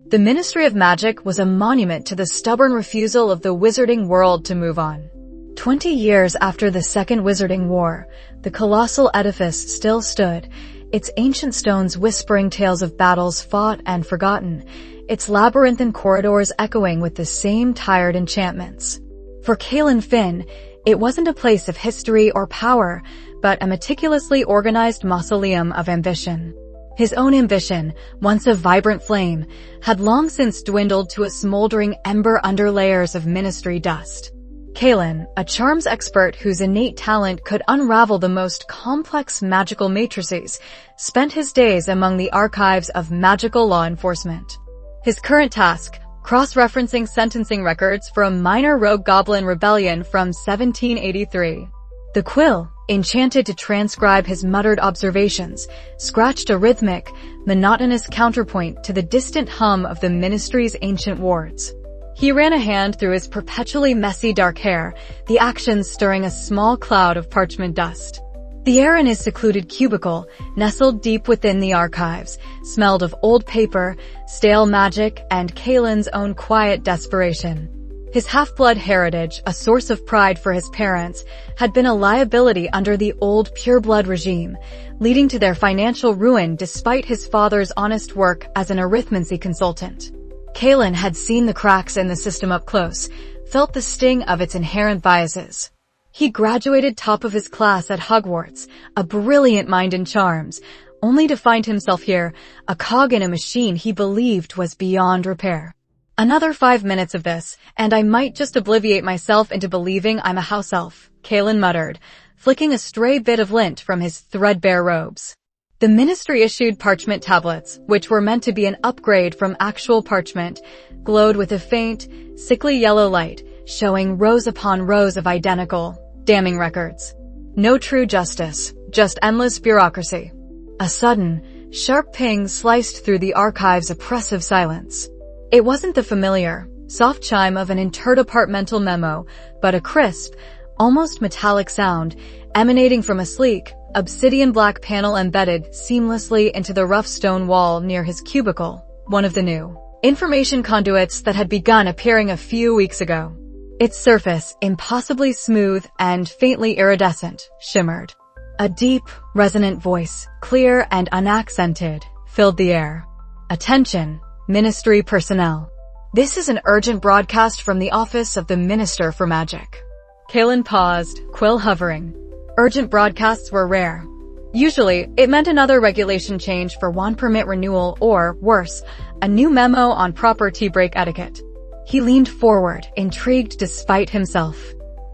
The Ministry of Magic was a monument to the stubborn refusal of the wizarding world to move on. 20 years after the Second Wizarding War, the colossal edifice still stood, its ancient stones whispering tales of battles fought and forgotten, its labyrinthine corridors echoing with the same tired enchantments. For Kaelen Finn, it wasn't a place of history or power, but a meticulously organized mausoleum of ambition. His own ambition, once a vibrant flame, had long since dwindled to a smoldering ember under layers of ministry dust. Kaelen, a charms expert whose innate talent could unravel the most complex magical matrices, spent his days among the archives of magical law enforcement. His current task, cross-referencing sentencing records for a minor rogue goblin rebellion from 1783. The quill, enchanted to transcribe his muttered observations, scratched a rhythmic, monotonous counterpoint to the distant hum of the ministry's ancient wards. He ran a hand through his perpetually messy dark hair, the action stirring a small cloud of parchment dust. The air in his secluded cubicle, nestled deep within the archives, smelled of old paper, stale magic, and Kaelen's own quiet desperation. His half-blood heritage, a source of pride for his parents, had been a liability under the old pure-blood regime, leading to their financial ruin despite his father's honest work as an arithmancy consultant. Kaelen had seen the cracks in the system up close, felt the sting of its inherent biases. He graduated top of his class at Hogwarts, a brilliant mind in charms, only to find himself here, a cog in a machine he believed was beyond repair. Another 5 minutes of this, and I might just obliviate myself into believing I'm a house elf, Kaelen muttered, flicking a stray bit of lint from his threadbare robes. The ministry issued parchment tablets, which were meant to be an upgrade from actual parchment, glowed with a faint, sickly yellow light, showing rows upon rows of identical, damning records. No true justice, just endless bureaucracy. A sudden, sharp ping sliced through the archive's oppressive silence. It wasn't the familiar, soft chime of an interdepartmental memo, but a crisp, almost metallic sound, emanating from a sleek, obsidian black panel embedded seamlessly into the rough stone wall near his cubicle, one of the new information conduits that had begun appearing a few weeks ago. Its surface, impossibly smooth and faintly iridescent, shimmered. A deep, resonant voice, clear and unaccented, filled the air. Attention, Ministry personnel. This is an urgent broadcast from the Office of the Minister for Magic. Kaelen paused, quill hovering. Urgent broadcasts were rare. Usually, it meant another regulation change for wand permit renewal or, worse, a new memo on proper tea break etiquette. He leaned forward, intrigued despite himself.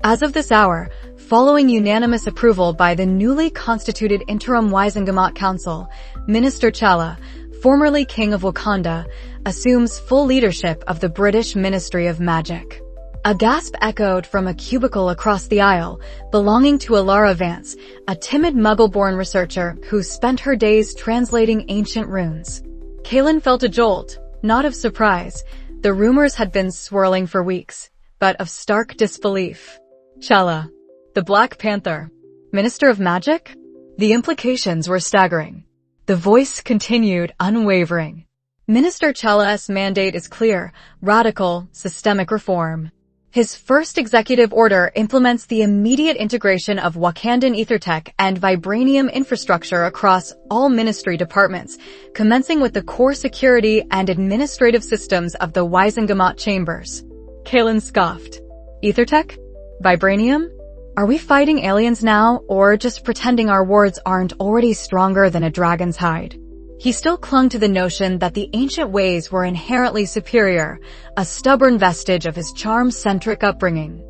As of this hour, following unanimous approval by the newly constituted Interim Wizengamot Council, Minister TChalla, formerly King of Wakanda, assumes full leadership of the British Ministry of Magic. A gasp echoed from a cubicle across the aisle, belonging to Alara Vance, a timid Muggle-born researcher who spent her days translating ancient runes. Kaelen felt a jolt, not of surprise. The rumors had been swirling for weeks, but of stark disbelief. TChalla, the Black Panther, Minister of Magic? The implications were staggering. The voice continued, unwavering. Minister TChalla's mandate is clear, radical, systemic reform. His first executive order implements the immediate integration of Wakandan aether-tech and Vibranium infrastructure across all ministry departments, commencing with the core security and administrative systems of the Wizengamot chambers. Kaelen scoffed. Aether-tech? Vibranium? Are we fighting aliens now, or just pretending our wards aren't already stronger than a dragon's hide? He still clung to the notion that the ancient ways were inherently superior, a stubborn vestige of his charm-centric upbringing.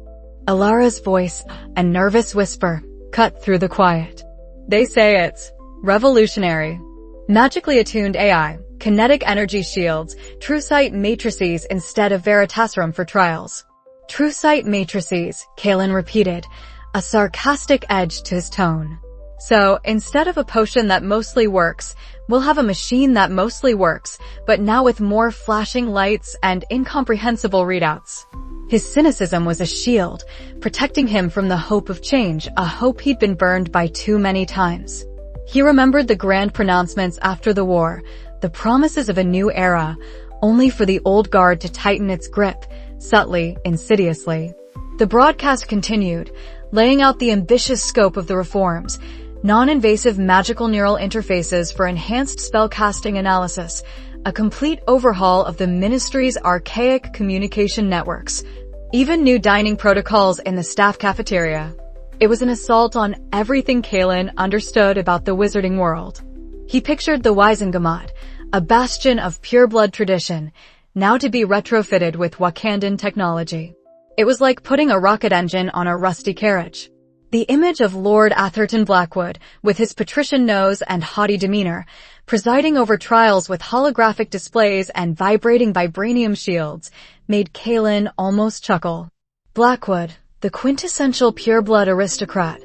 Alara's voice, a nervous whisper, cut through the quiet. They say it's revolutionary. Magically attuned AI, kinetic energy shields, true sight matrices instead of Veritaserum for trials. True sight matrices, Kaelen repeated, a sarcastic edge to his tone. So, instead of a potion that mostly works, we'll have a machine that mostly works, but now with more flashing lights and incomprehensible readouts. His cynicism was a shield, protecting him from the hope of change, a hope he'd been burned by too many times. He remembered the grand pronouncements after the war, the promises of a new era, only for the old guard to tighten its grip, subtly, insidiously. The broadcast continued, laying out the ambitious scope of the reforms: non-invasive magical neural interfaces for enhanced spellcasting analysis, a complete overhaul of the ministry's archaic communication networks, even new dining protocols in the staff cafeteria. It was an assault on everything Kaelen understood about the wizarding world. He pictured the Wizengamot, a bastion of pure-blood tradition, now to be retrofitted with Wakandan technology. It was like putting a rocket engine on a rusty carriage. The image of Lord Atherton Blackwood, with his patrician nose and haughty demeanor, presiding over trials with holographic displays and vibrating vibranium shields, made Kaelen almost chuckle. Blackwood, the quintessential pure-blood aristocrat,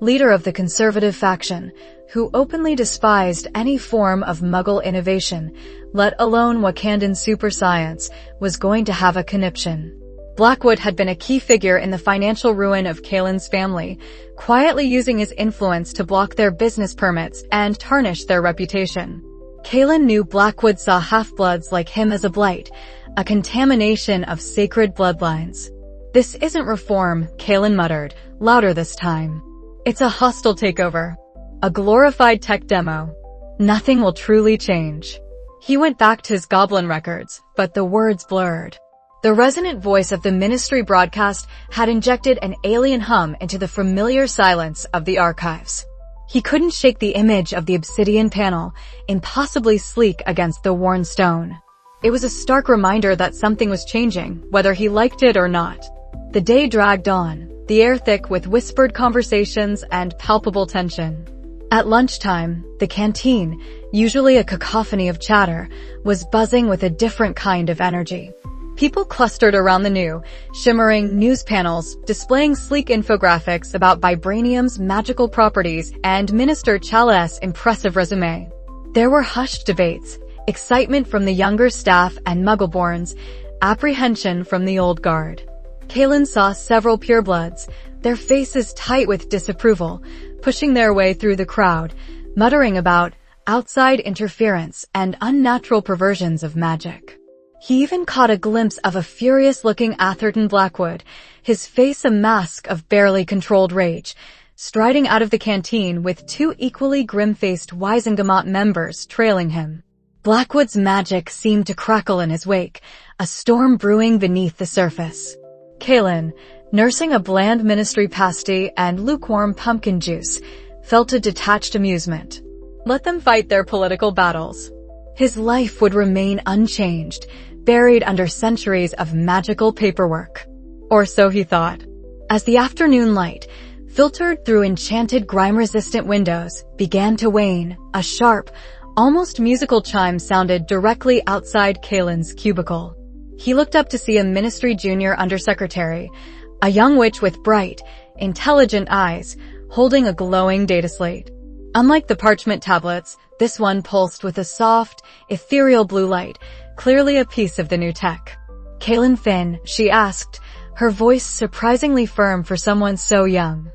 leader of the conservative faction, who openly despised any form of Muggle innovation, let alone Wakandan super science, was going to have a conniption. Blackwood had been a key figure in the financial ruin of Kaelen's family, quietly using his influence to block their business permits and tarnish their reputation. Kaelen knew Blackwood saw half-bloods like him as a blight, a contamination of sacred bloodlines. "This isn't reform," Kaelen muttered, louder this time. "It's a hostile takeover. A glorified tech demo. Nothing will truly change." He went back to his goblin records, but the words blurred. The resonant voice of the ministry broadcast had injected an alien hum into the familiar silence of the archives. He couldn't shake the image of the obsidian panel, impossibly sleek against the worn stone. It was a stark reminder that something was changing, whether he liked it or not. The day dragged on, the air thick with whispered conversations and palpable tension. At lunchtime, the canteen, usually a cacophony of chatter, was buzzing with a different kind of energy. People clustered around the new, shimmering news panels, displaying sleek infographics about Vibranium's magical properties and Minister TChalla's impressive resume. There were hushed debates, excitement from the younger staff and Muggleborns, apprehension from the old guard. Kaelen saw several purebloods, their faces tight with disapproval, pushing their way through the crowd, muttering about outside interference and unnatural perversions of magic. He even caught a glimpse of a furious-looking Atherton Blackwood, his face a mask of barely controlled rage, striding out of the canteen with two equally grim-faced Wizengamot members trailing him. Blackwood's magic seemed to crackle in his wake, a storm brewing beneath the surface. Kaelen, nursing a bland ministry pasty and lukewarm pumpkin juice, felt a detached amusement. Let them fight their political battles. His life would remain unchanged, buried under centuries of magical paperwork. Or so he thought. As the afternoon light, filtered through enchanted grime-resistant windows, began to wane, a sharp, almost musical chime sounded directly outside Kaelen's cubicle. He looked up to see a ministry junior undersecretary, a young witch with bright, intelligent eyes, holding a glowing data slate. Unlike the parchment tablets, this one pulsed with a soft, ethereal blue light, clearly a piece of the new tech. "Kaelen Finn," she asked, her voice surprisingly firm for someone so young.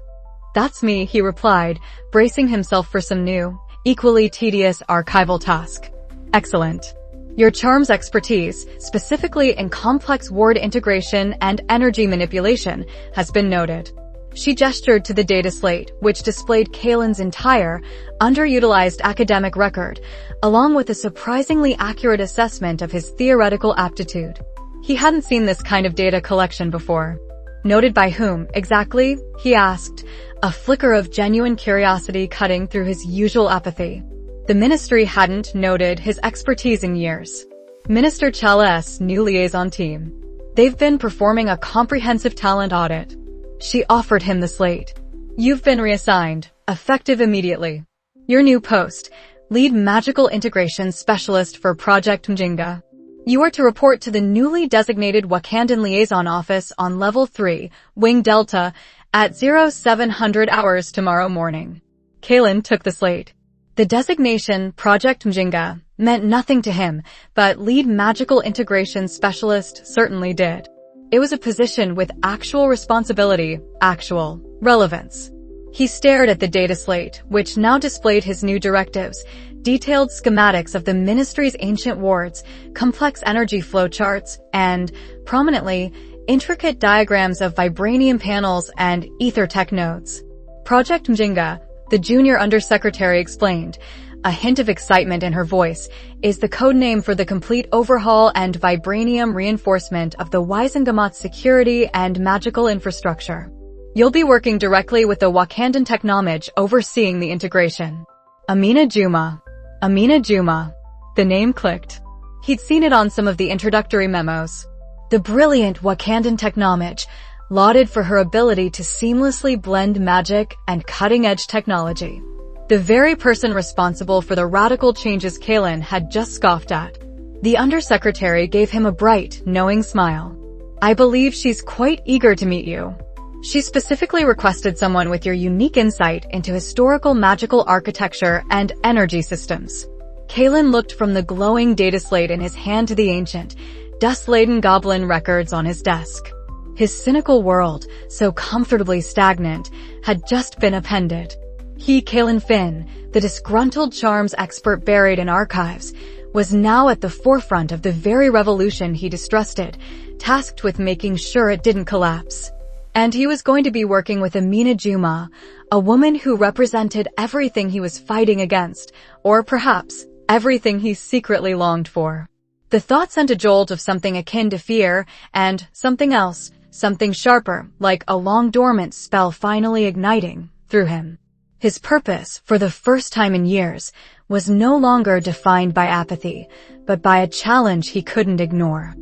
"That's me," he replied, bracing himself for some new, equally tedious archival task. "Excellent. Your charm's expertise, specifically in complex word integration and energy manipulation, has been noted." She gestured to the data slate, which displayed Kaelen's entire, underutilized academic record, along with a surprisingly accurate assessment of his theoretical aptitude. He hadn't seen this kind of data collection before. "Noted by whom, exactly?" he asked, a flicker of genuine curiosity cutting through his usual apathy. The ministry hadn't noted his expertise in years. Minister TChalla's new liaison team. They've been performing a comprehensive talent audit. She offered him the slate. "You've been reassigned, effective immediately. Your new post, Lead Magical Integration Specialist for Project Mjinga. You are to report to the newly designated Wakandan Liaison Office on Level 3, Wing Delta, at 0700 hours tomorrow morning." Kaelen took the slate. The designation, Project Mjinga, meant nothing to him, but Lead Magical Integration Specialist certainly did. It was a position with actual responsibility, actual relevance. He stared at the data slate, which now displayed his new directives, detailed schematics of the ministry's ancient wards, complex energy flow charts, and, prominently, intricate diagrams of Vibranium panels and aether-tech nodes. Project Mjinga, the junior undersecretary explained, a hint of excitement in her voice, is the codename for the complete overhaul and Vibranium reinforcement of the Wisengamat's security and magical infrastructure. You'll be working directly with the Wakandan technomage overseeing the integration. Amina Juma. Amina Juma. The name clicked. He'd seen it on some of the introductory memos. The brilliant Wakandan technomage, lauded for her ability to seamlessly blend magic and cutting-edge technology. The very person responsible for the radical changes Kaelen had just scoffed at. The undersecretary gave him a bright, knowing smile. I believe she's quite eager to meet you. She specifically requested someone with your unique insight into historical magical architecture and energy systems. Kaelen looked from the glowing data slate in his hand to the ancient, dust-laden goblin records on his desk. His cynical world, so comfortably stagnant, had just been appended. He, Kaelen Finn, the disgruntled charms expert buried in archives, was now at the forefront of the very revolution he distrusted, tasked with making sure it didn't collapse. And he was going to be working with Amina Juma, a woman who represented everything he was fighting against, or perhaps everything he secretly longed for. The thought sent a jolt of something akin to fear, and something else, something sharper, like a long-dormant spell finally igniting, through him. His purpose, for the first time in years, was no longer defined by apathy, but by a challenge he couldn't ignore.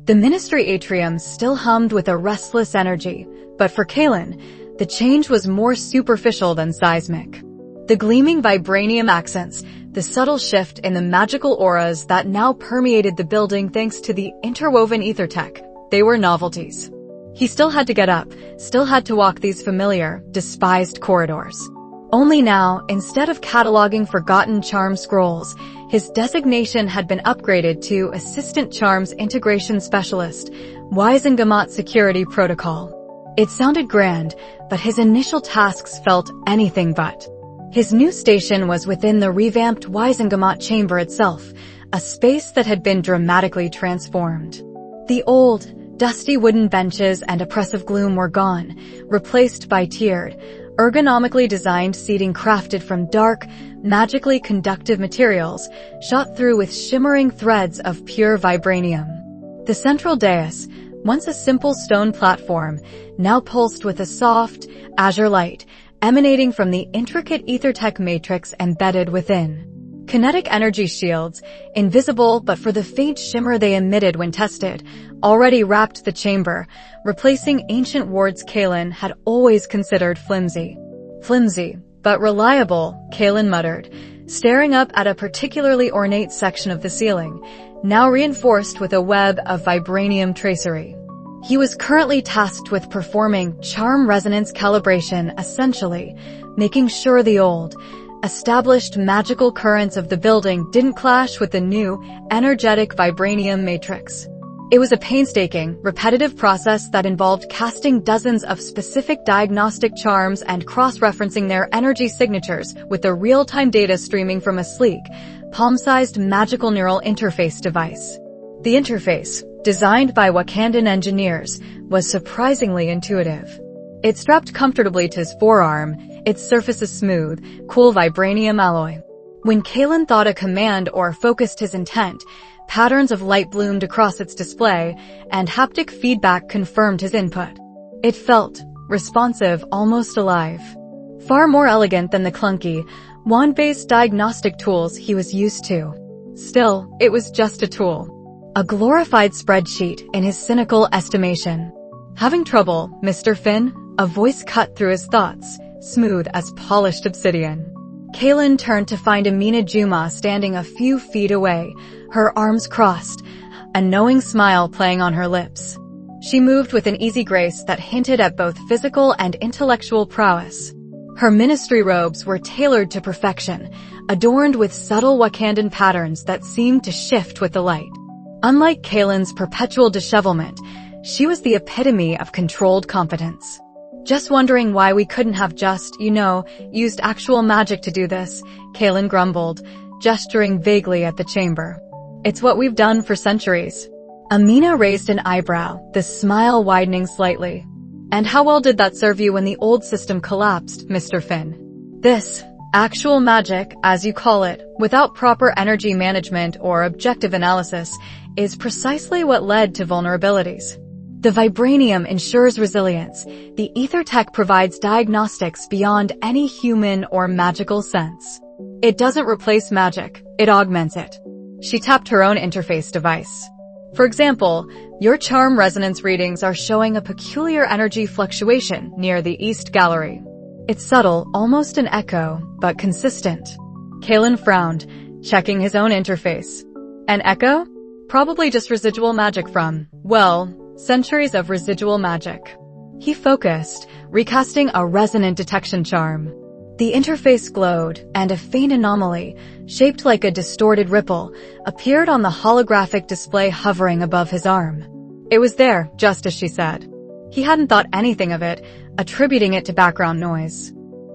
The ministry atrium still hummed with a restless energy, but for Kaelen, the change was more superficial than seismic. The gleaming vibranium accents, the subtle shift in the magical auras that now permeated the building thanks to the interwoven aether-tech, they were novelties. He still had to get up, still had to walk these familiar, despised corridors. Only now, instead of cataloging forgotten charm scrolls, his designation had been upgraded to Assistant Charms Integration Specialist, Wisengamat Security Protocol. It sounded grand, but his initial tasks felt anything but. His new station was within the revamped Wisengamat chamber itself, a space that had been dramatically transformed. The old, dusty wooden benches and oppressive gloom were gone, replaced by tiered, ergonomically designed seating crafted from dark, magically conductive materials, shot through with shimmering threads of pure vibranium. The central dais, once a simple stone platform, now pulsed with a soft, azure light, emanating from the intricate aether-tech matrix embedded within. Kinetic energy shields, invisible but for the faint shimmer they emitted when tested, already wrapped the chamber, replacing ancient wards Kaelen had always considered flimsy. Flimsy, but reliable, Kaelen muttered, staring up at a particularly ornate section of the ceiling, now reinforced with a web of vibranium tracery. He was currently tasked with performing charm resonance calibration, essentially, making sure the old, established magical currents of the building didn't clash with the new, energetic vibranium matrix. It was a painstaking, repetitive process that involved casting dozens of specific diagnostic charms and cross-referencing their energy signatures with the real-time data streaming from a sleek, palm-sized magical neural interface device. The interface, designed by Wakandan engineers, was surprisingly intuitive. It strapped comfortably to his forearm, its surface a smooth, cool vibranium alloy. When Kaelen thought a command or focused his intent, patterns of light bloomed across its display, and haptic feedback confirmed his input. It felt responsive, almost alive. Far more elegant than the clunky, wand-based diagnostic tools he was used to. Still, it was just a tool. A glorified spreadsheet in his cynical estimation. Having trouble, Mr. Finn? A voice cut through his thoughts, smooth as polished obsidian. Kaelen turned to find Amina Juma standing a few feet away, her arms crossed, a knowing smile playing on her lips. She moved with an easy grace that hinted at both physical and intellectual prowess. Her ministry robes were tailored to perfection, adorned with subtle Wakandan patterns that seemed to shift with the light. Unlike Kaelen's perpetual dishevelment, she was the epitome of controlled competence. Just wondering why we couldn't have just, used actual magic to do this, Kaelen grumbled, gesturing vaguely at the chamber. It's what we've done for centuries. Amina raised an eyebrow, the smile widening slightly. And how well did that serve you when the old system collapsed, Mr. Finn? This, actual magic, as you call it, without proper energy management or objective analysis, is precisely what led to vulnerabilities. The Vibranium ensures resilience. The aether-tech provides diagnostics beyond any human or magical sense. It doesn't replace magic, it augments it. She tapped her own interface device. For example, your charm resonance readings are showing a peculiar energy fluctuation near the East Gallery. It's subtle, almost an echo, but consistent. Kaelen frowned, checking his own interface. An echo? Probably just residual magic from, centuries of residual magic. He focused, recasting a resonant detection charm. The interface glowed, and a faint anomaly, shaped like a distorted ripple, appeared on the holographic display hovering above his arm. It was there, just as she said. He hadn't thought anything of it, attributing it to background noise.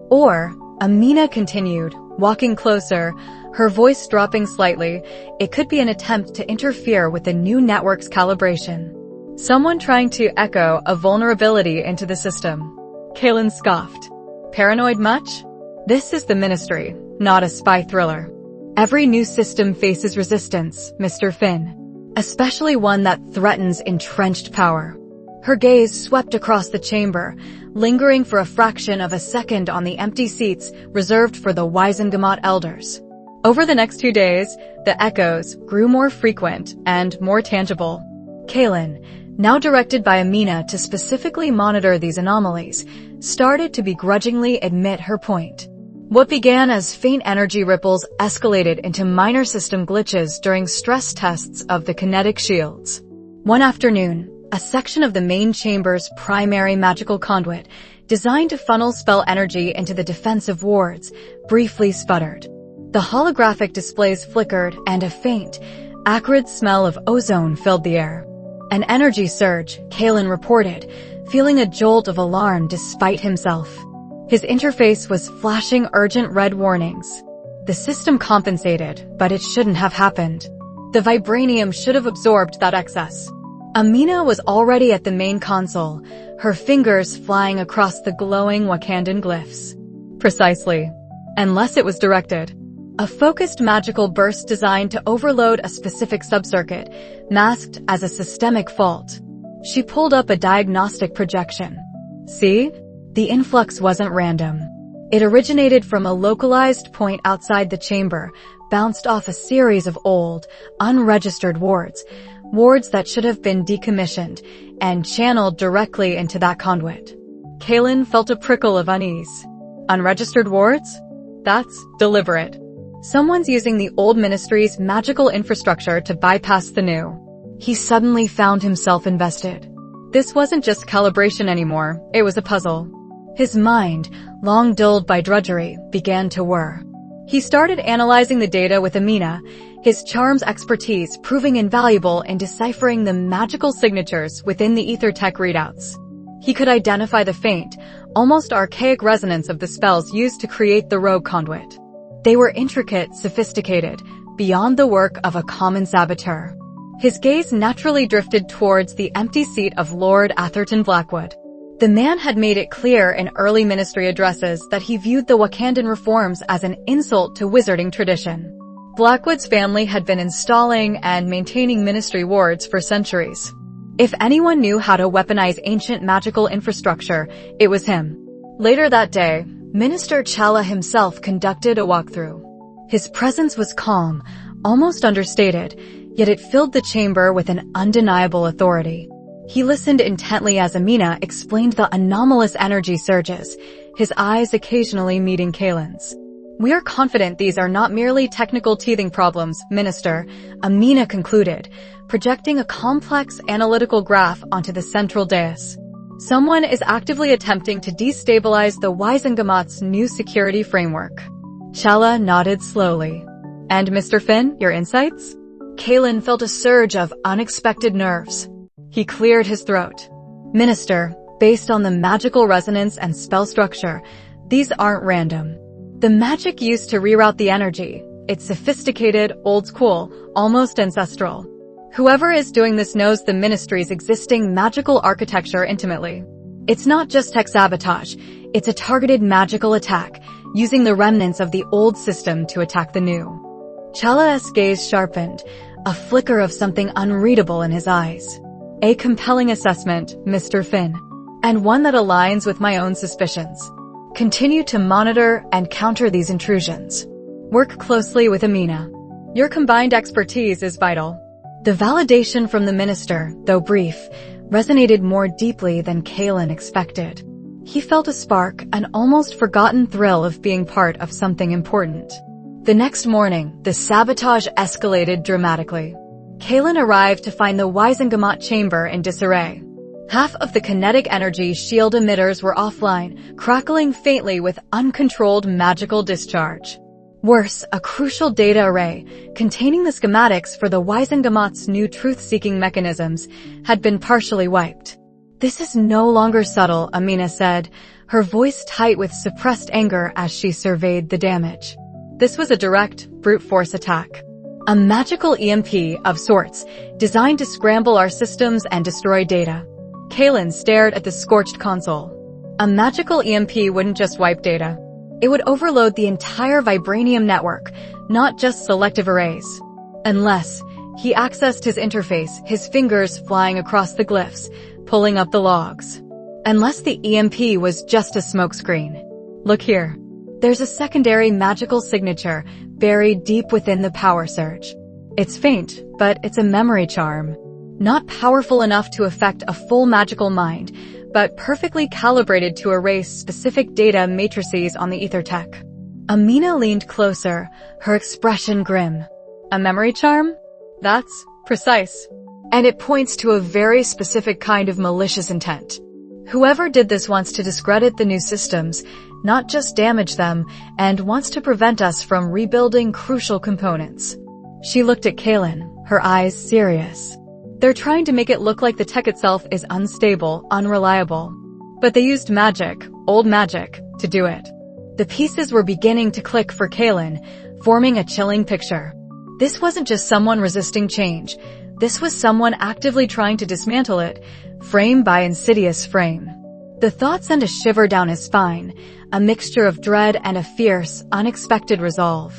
Or, Amina continued, walking closer, her voice dropping slightly, it could be an attempt to interfere with the new network's calibration. Someone trying to echo a vulnerability into the system. Kaelen scoffed. Paranoid much? This is the Ministry, not a spy thriller. Every new system faces resistance, Mr. Finn. Especially one that threatens entrenched power. Her gaze swept across the chamber, lingering for a fraction of a second on the empty seats reserved for the Wakandan elders. Over the next 2 days, the echoes grew more frequent and more tangible. Kaelen, now directed by Amina to specifically monitor these anomalies, started to begrudgingly admit her point. What began as faint energy ripples escalated into minor system glitches during stress tests of the kinetic shields. One afternoon, a section of the main chamber's primary magical conduit, designed to funnel spell energy into the defensive wards, briefly sputtered. The holographic displays flickered and a faint, acrid smell of ozone filled the air. An energy surge, Kaelen reported, feeling a jolt of alarm despite himself. His interface was flashing urgent red warnings. The system compensated, but it shouldn't have happened. The Vibranium should have absorbed that excess. Amina was already at the main console, her fingers flying across the glowing Wakandan glyphs. Precisely. Unless it was directed. A focused magical burst designed to overload a specific subcircuit, masked as a systemic fault. She pulled up a diagnostic projection. See? The influx wasn't random. It originated from a localized point outside the chamber, bounced off a series of old, unregistered wards that should have been decommissioned, and channeled directly into that conduit. Kaelen felt a prickle of unease. Unregistered wards? That's deliberate. Someone's using the old ministry's magical infrastructure to bypass the new. He suddenly found himself invested. This wasn't just calibration anymore, it was a puzzle. His mind, long dulled by drudgery, began to whir. He started analyzing the data with Amina, his charm's expertise proving invaluable in deciphering the magical signatures within the aether-tech readouts. He could identify the faint, almost archaic resonance of the spells used to create the rogue conduit. They were intricate, sophisticated, beyond the work of a common saboteur. His gaze naturally drifted towards the empty seat of Lord Atherton Blackwood. The man had made it clear in early ministry addresses that he viewed the Wakandan reforms as an insult to wizarding tradition. Blackwood's family had been installing and maintaining ministry wards for centuries. If anyone knew how to weaponize ancient magical infrastructure, it was him. Later that day, Minister TChalla himself conducted a walkthrough. His presence was calm, almost understated, yet it filled the chamber with an undeniable authority. He listened intently as Amina explained the anomalous energy surges, his eyes occasionally meeting Kaelen's. We are confident these are not merely technical teething problems, Minister, Amina concluded, projecting a complex analytical graph onto the central dais. Someone is actively attempting to destabilize the Wakandan's new security framework. TChalla nodded slowly. And Mr. Finn, your insights? Kaelen felt a surge of unexpected nerves. He cleared his throat. Minister, based on the magical resonance and spell structure. These aren't random. The magic used to reroute the energy. It's sophisticated, old school, almost ancestral. Whoever is doing this knows the Ministry's existing magical architecture intimately. It's not just tech sabotage, it's a targeted magical attack, using the remnants of the old system to attack the new. Chala's gaze sharpened, a flicker of something unreadable in his eyes. A compelling assessment, Mr. Finn. And one that aligns with my own suspicions. Continue to monitor and counter these intrusions. Work closely with Amina. Your combined expertise is vital. The validation from the minister, though brief, resonated more deeply than Kaelen expected. He felt a spark, an almost forgotten thrill of being part of something important. The next morning, the sabotage escalated dramatically. Kaelen arrived to find the Wizengamot chamber in disarray. Half of the kinetic energy shield emitters were offline, crackling faintly with uncontrolled magical discharge. Worse, a crucial data array, containing the schematics for the Wizengamot's new truth-seeking mechanisms, had been partially wiped. This is no longer subtle, Amina said, her voice tight with suppressed anger as she surveyed the damage. This was a direct, brute force attack. A magical EMP of sorts, designed to scramble our systems and destroy data. Kaelen stared at the scorched console. A magical EMP wouldn't just wipe data. It would overload the entire Vibranium network, not just selective arrays. Unless he accessed his interface, his fingers flying across the glyphs, pulling up the logs. Unless the EMP was just a smokescreen. Look here. There's a secondary magical signature buried deep within the power surge. It's faint, but it's a memory charm. Not powerful enough to affect a full magical mind, but perfectly calibrated to erase specific data matrices on the aether-tech. Amina leaned closer, her expression grim. A memory charm? That's precise. And it points to a very specific kind of malicious intent. Whoever did this wants to discredit the new systems, not just damage them, and wants to prevent us from rebuilding crucial components. She looked at Kaelen, her eyes serious. They're trying to make it look like the tech itself is unstable, unreliable. But they used magic, old magic, to do it. The pieces were beginning to click for Kaelen, forming a chilling picture. This wasn't just someone resisting change. This was someone actively trying to dismantle it, frame by insidious frame. The thought sent a shiver down his spine, a mixture of dread and a fierce, unexpected resolve.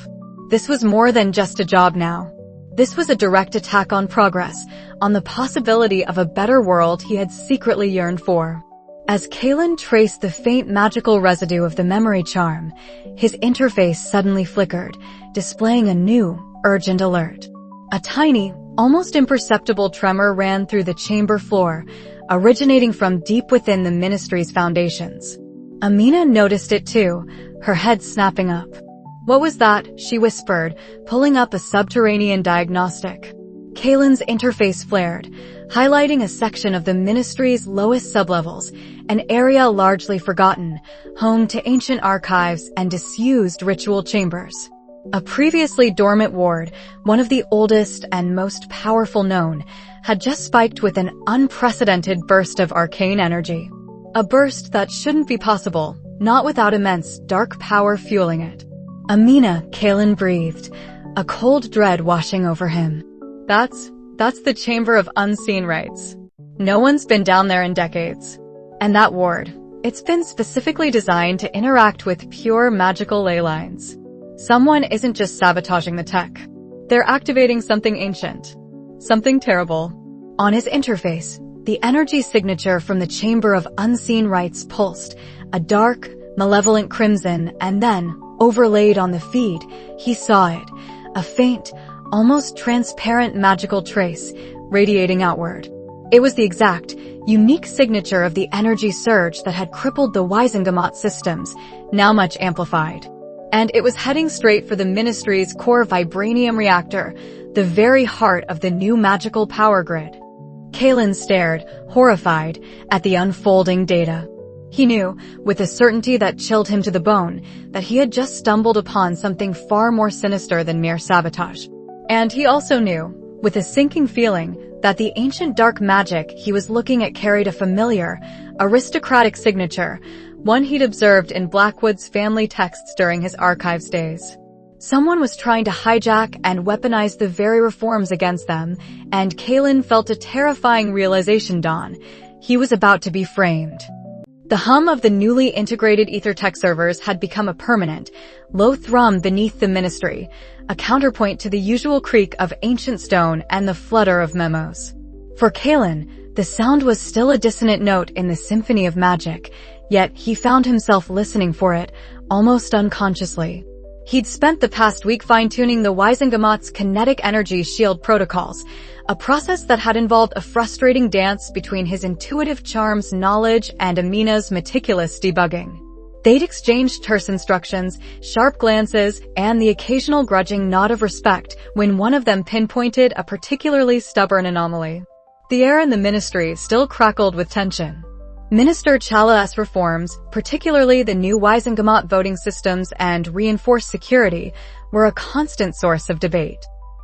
This was more than just a job now. This was a direct attack on progress, on the possibility of a better world he had secretly yearned for. As Kaelen traced the faint magical residue of the memory charm, his interface suddenly flickered, displaying a new, urgent alert. A tiny, almost imperceptible tremor ran through the chamber floor, originating from deep within the ministry's foundations. Amina noticed it too, her head snapping up. What was that? She whispered, pulling up a subterranean diagnostic. Kaelen's interface flared, highlighting a section of the ministry's lowest sublevels, an area largely forgotten, home to ancient archives and disused ritual chambers. A previously dormant ward, one of the oldest and most powerful known, had just spiked with an unprecedented burst of arcane energy. A burst that shouldn't be possible, not without immense dark power fueling it. Amina, Kaelen breathed, a cold dread washing over him. That's the Chamber of Unseen Rites. No one's been down there in decades. And that ward, it's been specifically designed to interact with pure magical ley lines. Someone isn't just sabotaging the tech. They're activating something ancient. Something terrible. On his interface, the energy signature from the Chamber of Unseen Rites pulsed, a dark, malevolent crimson, and then, overlaid on the feed, he saw it, a faint, almost transparent magical trace, radiating outward. It was the exact, unique signature of the energy surge that had crippled the Wizengamot systems, now much amplified. And it was heading straight for the Ministry's core Vibranium reactor, the very heart of the new magical power grid. Kaelen stared, horrified, at the unfolding data. He knew, with a certainty that chilled him to the bone, that he had just stumbled upon something far more sinister than mere sabotage. And he also knew, with a sinking feeling, that the ancient dark magic he was looking at carried a familiar, aristocratic signature, one he'd observed in Blackwood's family texts during his archives days. Someone was trying to hijack and weaponize the very reforms against them, and Kaelen felt a terrifying realization dawn. He was about to be framed. The hum of the newly integrated aether-tech servers had become a permanent, low thrum beneath the ministry, a counterpoint to the usual creak of ancient stone and the flutter of memos. For Kaelen, the sound was still a dissonant note in the symphony of magic, yet he found himself listening for it, almost unconsciously. He'd spent the past week fine-tuning the Wisengamot's kinetic energy shield protocols, a process that had involved a frustrating dance between his intuitive charm's knowledge and Amina's meticulous debugging. They'd exchanged terse instructions, sharp glances, and the occasional grudging nod of respect when one of them pinpointed a particularly stubborn anomaly. The air in the ministry still crackled with tension. Minister TChalla's reforms, particularly the new Wisengamot voting systems and reinforced security, were a constant source of debate.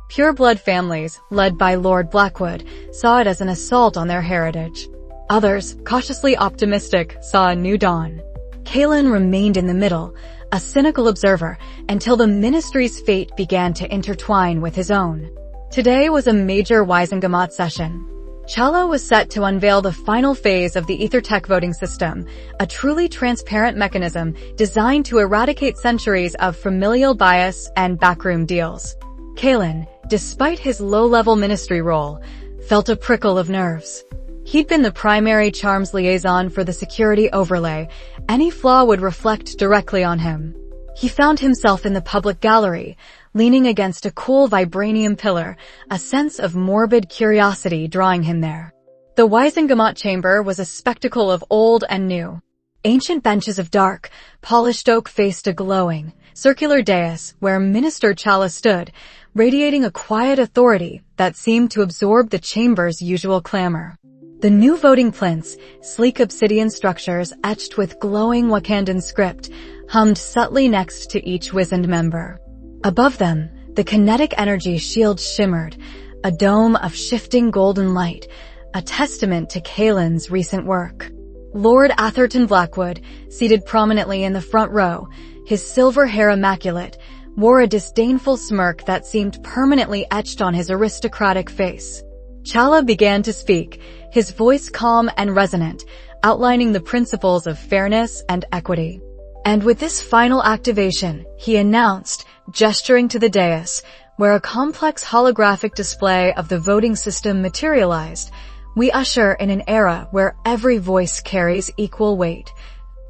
Pure-blood families, led by Lord Blackwood, saw it as an assault on their heritage. Others, cautiously optimistic, saw a new dawn. Kaelen remained in the middle, a cynical observer, until the ministry's fate began to intertwine with his own. Today was a major Wisengamot session. TChalla was set to unveil the final phase of the aether-tech voting system, a truly transparent mechanism designed to eradicate centuries of familial bias and backroom deals. Kaelen, despite his low-level ministry role, felt a prickle of nerves. He'd been the primary charms liaison for the security overlay. Any flaw would reflect directly on him. He found himself in the public gallery, leaning against a cool vibranium pillar, a sense of morbid curiosity drawing him there. The Wisengamot chamber was a spectacle of old and new. Ancient benches of dark, polished oak faced a glowing, circular dais where Minister TChalla stood, radiating a quiet authority that seemed to absorb the chamber's usual clamor. The new voting plinths, sleek obsidian structures etched with glowing Wakandan script, hummed subtly next to each wizened member. Above them, the kinetic energy shield shimmered, a dome of shifting golden light, a testament to Kaelen's recent work. Lord Atherton Blackwood, seated prominently in the front row, his silver hair immaculate, wore a disdainful smirk that seemed permanently etched on his aristocratic face. TChalla began to speak, his voice calm and resonant, outlining the principles of fairness and equity. And with this final activation, he announced, gesturing to the dais, where a complex holographic display of the voting system materialized, we usher in an era where every voice carries equal weight,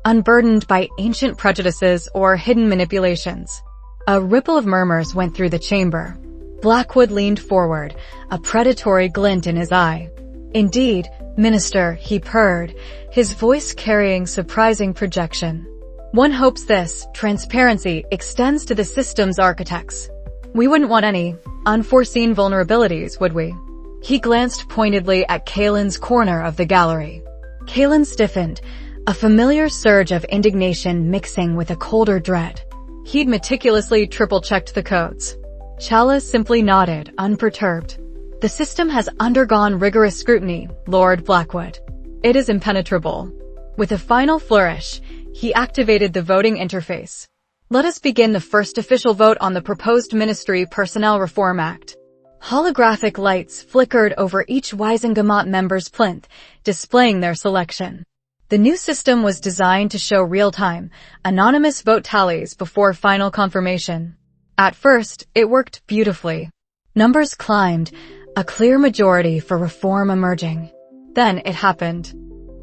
unburdened by ancient prejudices or hidden manipulations. A ripple of murmurs went through the chamber. Blackwood leaned forward, a predatory glint in his eye. Indeed, Minister, he purred, his voice carrying surprising projection. One hopes this transparency extends to the system's architects. We wouldn't want any unforeseen vulnerabilities, would we? He glanced pointedly at Kaelen's corner of the gallery. Kaelen stiffened, a familiar surge of indignation mixing with a colder dread. He'd meticulously triple-checked the codes. TChalla simply nodded, unperturbed. The system has undergone rigorous scrutiny, Lord Blackwood. It is impenetrable. With a final flourish, he activated the voting interface. Let us begin the first official vote on the proposed Ministry Personnel Reform Act. Holographic lights flickered over each Wisengamot member's plinth, displaying their selection. The new system was designed to show real-time, anonymous vote tallies before final confirmation. At first, it worked beautifully. Numbers climbed, a clear majority for reform emerging. Then it happened.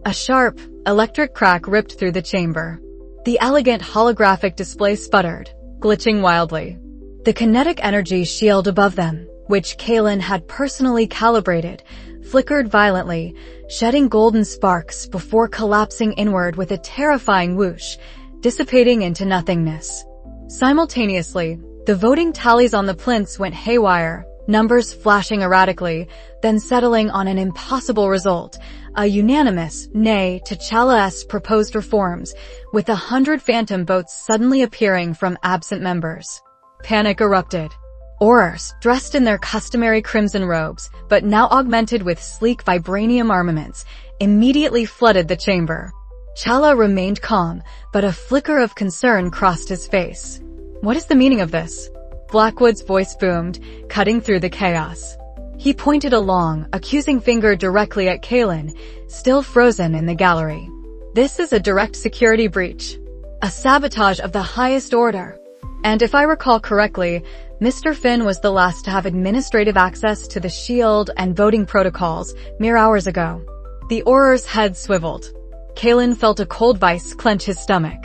A sharp, electric crack ripped through the chamber. The elegant holographic display sputtered, glitching wildly. The kinetic energy shield above them, which Kaelen had personally calibrated, flickered violently, shedding golden sparks before collapsing inward with a terrifying whoosh, dissipating into nothingness. Simultaneously, the voting tallies on the plinths went haywire, numbers flashing erratically, then settling on an impossible result, a unanimous nay to TChalla's proposed reforms, with 100 phantom votes suddenly appearing from absent members. Panic erupted. Aurors, dressed in their customary crimson robes, but now augmented with sleek vibranium armaments, immediately flooded the chamber. TChalla remained calm, but a flicker of concern crossed his face. What is the meaning of this? Blackwood's voice boomed, cutting through the chaos. He pointed a long, accusing finger directly at Kaelen, still frozen in the gallery. This is a direct security breach. A sabotage of the highest order. And if I recall correctly, Mr. Finn was the last to have administrative access to the shield and voting protocols mere hours ago. The Auror's head swiveled. Kaelen felt a cold vice clench his stomach.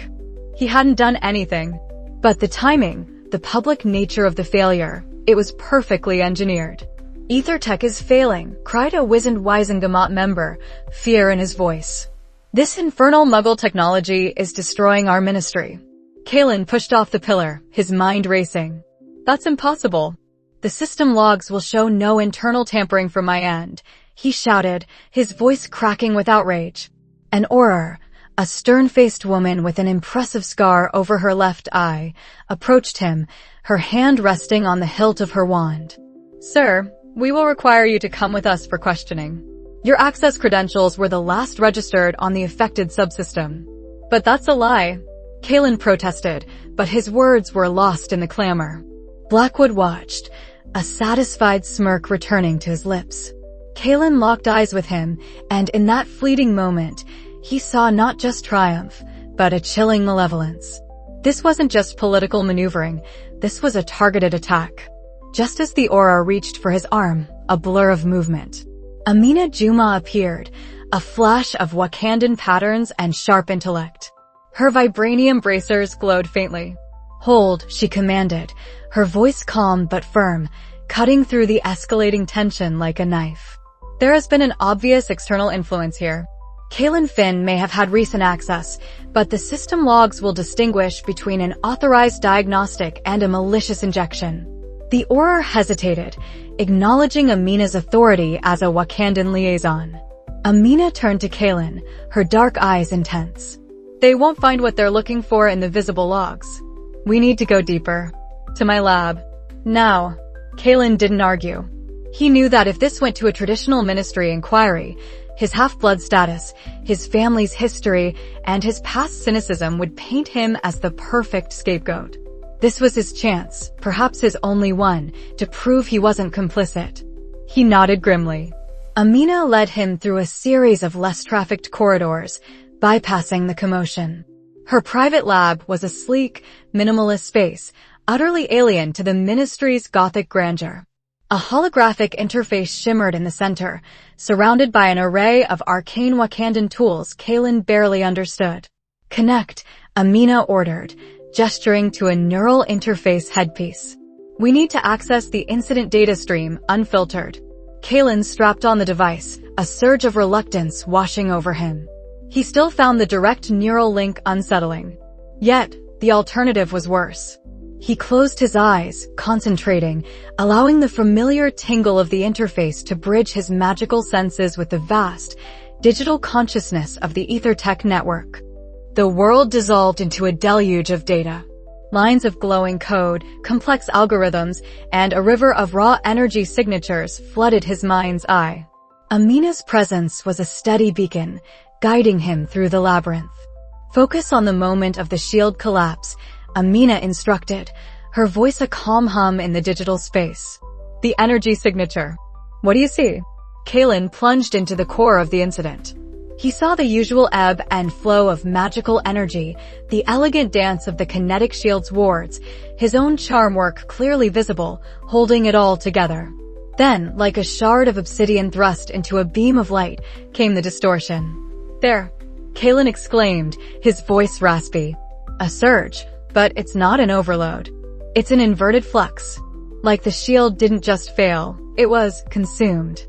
He hadn't done anything. But the timing, the public nature of the failure, it was perfectly engineered. "Aether-tech is failing," cried a wizened Wisengamot member, fear in his voice. "This infernal Muggle technology is destroying our ministry." Kaelen pushed off the pillar, his mind racing. "That's impossible. The system logs will show no internal tampering from my end," he shouted, his voice cracking with outrage. An Auror, a stern-faced woman with an impressive scar over her left eye, approached him, her hand resting on the hilt of her wand. "Sir, we will require you to come with us for questioning. Your access credentials were the last registered on the affected subsystem." "But that's a lie," Kaelen protested, but his words were lost in the clamor. Blackwood watched, a satisfied smirk returning to his lips. Kaelen locked eyes with him, and in that fleeting moment, he saw not just triumph, but a chilling malevolence. This wasn't just political maneuvering, this was a targeted attack. Just as the Auror reached for his arm, a blur of movement, Amina Juma appeared, a flash of Wakandan patterns and sharp intellect. Her vibranium bracers glowed faintly. "Hold," she commanded, her voice calm but firm, cutting through the escalating tension like a knife. "There has been an obvious external influence here. Kaelen Finn may have had recent access, but the system logs will distinguish between an authorized diagnostic and a malicious injection." The Auror hesitated, acknowledging Amina's authority as a Wakandan liaison. Amina turned to Kaelen, her dark eyes intense. "They won't find what they're looking for in the visible logs. We need to go deeper. To my lab. Now." Kaelen didn't argue. He knew that if this went to a traditional ministry inquiry, his half-blood status, his family's history, and his past cynicism would paint him as the perfect scapegoat. This was his chance, perhaps his only one, to prove he wasn't complicit. He nodded grimly. Amina led him through a series of less-trafficked corridors, bypassing the commotion. Her private lab was a sleek, minimalist space, utterly alien to the ministry's gothic grandeur. A holographic interface shimmered in the center, surrounded by an array of arcane Wakandan tools Kaelen barely understood. "Connect," Amina ordered, gesturing to a neural interface headpiece. "We need to access the incident data stream, unfiltered." Kaelen strapped on the device, a surge of reluctance washing over him. He still found the direct neural link unsettling. Yet, the alternative was worse. He closed his eyes, concentrating, allowing the familiar tingle of the interface to bridge his magical senses with the vast, digital consciousness of the aether-tech network. The world dissolved into a deluge of data. Lines of glowing code, complex algorithms, and a river of raw energy signatures flooded his mind's eye. Amina's presence was a steady beacon, guiding him through the labyrinth. "Focus on the moment of the shield collapse," Amina instructed, her voice a calm hum in the digital space. "The energy signature. What do you see?" Kaelen plunged into the core of the incident. He saw the usual ebb and flow of magical energy, the elegant dance of the kinetic shield's wards, his own charm work clearly visible, holding it all together. Then, like a shard of obsidian thrust into a beam of light, came the distortion. "There!" Kaelen exclaimed, his voice raspy. "A surge. But it's not an overload. It's an inverted flux. Like the shield didn't just fail, it was consumed."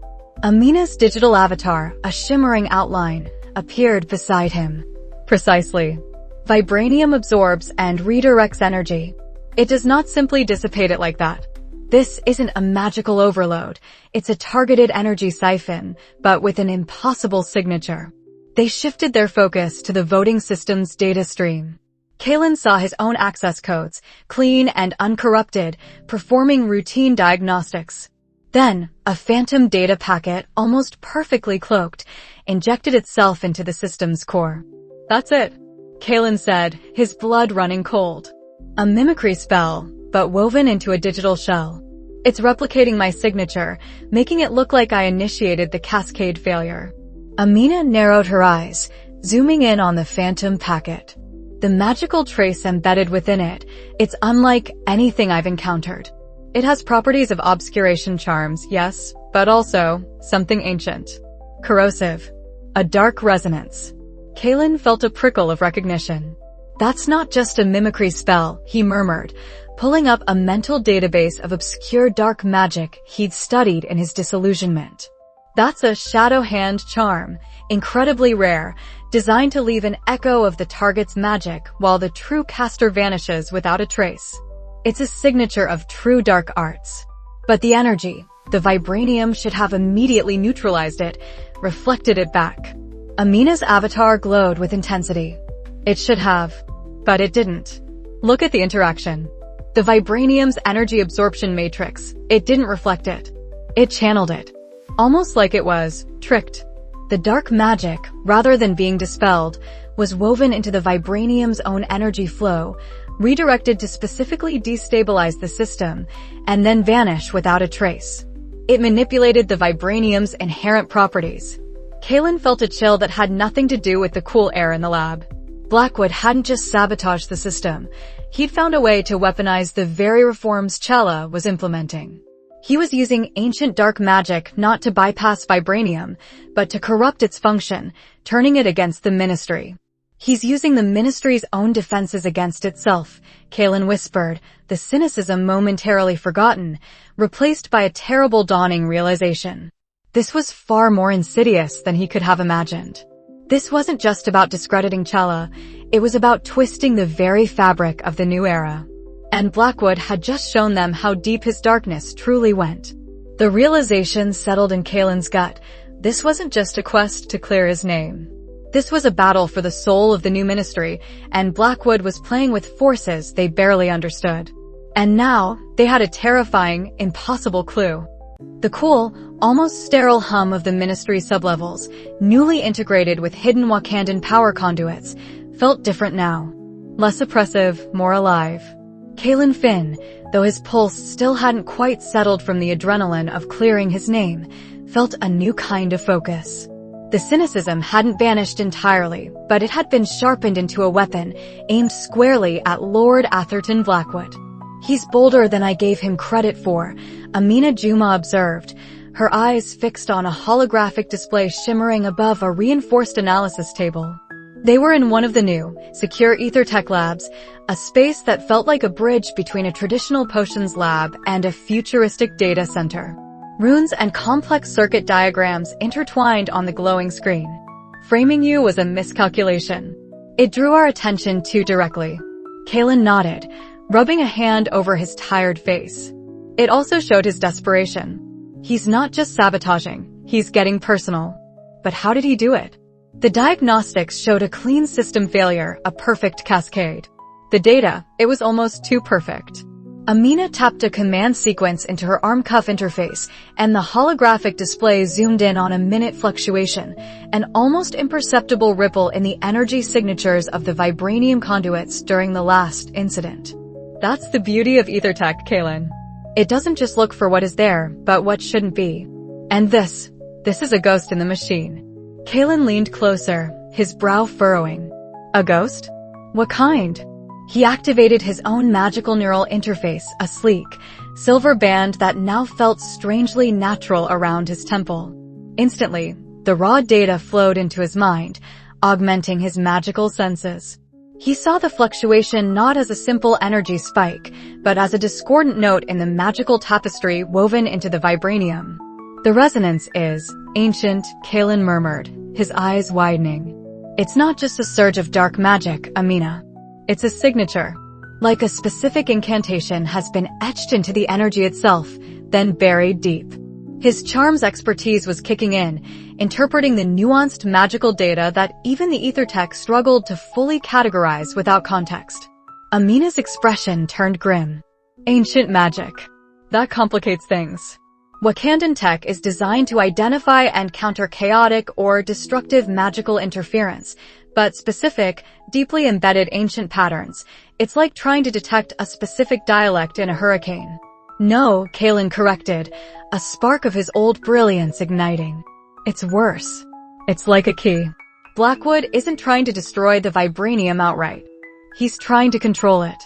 Amina's digital avatar, a shimmering outline, appeared beside him. "Precisely. Vibranium absorbs and redirects energy. It does not simply dissipate it like that. This isn't a magical overload, it's a targeted energy siphon, but with an impossible signature." They shifted their focus to the voting system's data stream. Kaelen saw his own access codes, clean and uncorrupted, performing routine diagnostics. Then, a phantom data packet, almost perfectly cloaked, injected itself into the system's core. "That's it," Kaelen said, his blood running cold. "A mimicry spell, but woven into a digital shell. It's replicating my signature, making it look like I initiated the cascade failure." Amina narrowed her eyes, zooming in on the phantom packet. The magical trace embedded within it, it's unlike anything I've encountered. It has properties of obscuration charms, yes, but also something ancient. Corrosive. A dark resonance. Kaelen felt a prickle of recognition. "That's not just a mimicry spell," he murmured, pulling up a mental database of obscure dark magic he'd studied in his disillusionment. "That's a shadow hand charm, incredibly rare, designed to leave an echo of the target's magic while the true caster vanishes without a trace. It's a signature of true dark arts. But the energy, the vibranium should have immediately neutralized it, reflected it back." Amina's avatar glowed with intensity. "It should have, but it didn't. Look at the interaction. The vibranium's energy absorption matrix, it didn't reflect it. It channeled it. Almost like it was tricked. The dark magic, rather than being dispelled, was woven into the vibranium's own energy flow, redirected to specifically destabilize the system, and then vanish without a trace. It manipulated the vibranium's inherent properties." Kaelen felt a chill that had nothing to do with the cool air in the lab. Blackwood hadn't just sabotaged the system. He'd found a way to weaponize the very reforms TChalla was implementing. He was using ancient dark magic not to bypass vibranium, but to corrupt its function, turning it against the Ministry. "He's using the Ministry's own defenses against itself," Kaelen whispered, the cynicism momentarily forgotten, replaced by a terrible dawning realization. This was far more insidious than he could have imagined. This wasn't just about discrediting TChalla, it was about twisting the very fabric of the new era. And Blackwood had just shown them how deep his darkness truly went. The realization settled in Kaelen's gut. This wasn't just a quest to clear his name. This was a battle for the soul of the new Ministry, and Blackwood was playing with forces they barely understood. And now, they had a terrifying, impossible clue. The cool, almost sterile hum of the Ministry sublevels, newly integrated with hidden Wakandan power conduits, felt different now. Less oppressive, more alive. Kaelen Finn, though his pulse still hadn't quite settled from the adrenaline of clearing his name, felt a new kind of focus. The cynicism hadn't vanished entirely, but it had been sharpened into a weapon aimed squarely at Lord Atherton Blackwood. "He's bolder than I gave him credit for," Amina Juma observed, her eyes fixed on a holographic display shimmering above a reinforced analysis table. They were in one of the new, secure aether-tech labs, a space that felt like a bridge between a traditional potions lab and a futuristic data center. Runes and complex circuit diagrams intertwined on the glowing screen. "Framing you was a miscalculation. It drew our attention too directly." Kaelen nodded, rubbing a hand over his tired face. It also showed his desperation. He's not just sabotaging, he's getting personal. But how did he do it? The diagnostics showed a clean system failure, a perfect cascade. The data, it was almost too perfect. Amina tapped a command sequence into her arm cuff interface, and the holographic display zoomed in on a minute fluctuation, an almost imperceptible ripple in the energy signatures of the vibranium conduits during the last incident. That's the beauty of aether-tech, Kaelen. It doesn't just look for what is there, but what shouldn't be. And this is a ghost in the machine. Kaelen leaned closer, his brow furrowing. A ghost? What kind? He activated his own magical neural interface, a sleek, silver band that now felt strangely natural around his temple. Instantly, the raw data flowed into his mind, augmenting his magical senses. He saw the fluctuation not as a simple energy spike, but as a discordant note in the magical tapestry woven into the vibranium. "The resonance is ancient," Kaelen murmured, his eyes widening. "It's not just a surge of dark magic, Amina. It's a signature. Like a specific incantation has been etched into the energy itself, then buried deep." His charms expertise was kicking in, interpreting the nuanced magical data that even the aether-tech struggled to fully categorize without context. Amina's expression turned grim. Ancient magic. That complicates things. Wakandan tech is designed to identify and counter chaotic or destructive magical interference, but specific, deeply embedded ancient patterns. It's like trying to detect a specific dialect in a hurricane. No, Kaelen corrected, a spark of his old brilliance igniting. It's worse. It's like a key. Blackwood isn't trying to destroy the Vibranium outright. He's trying to control it.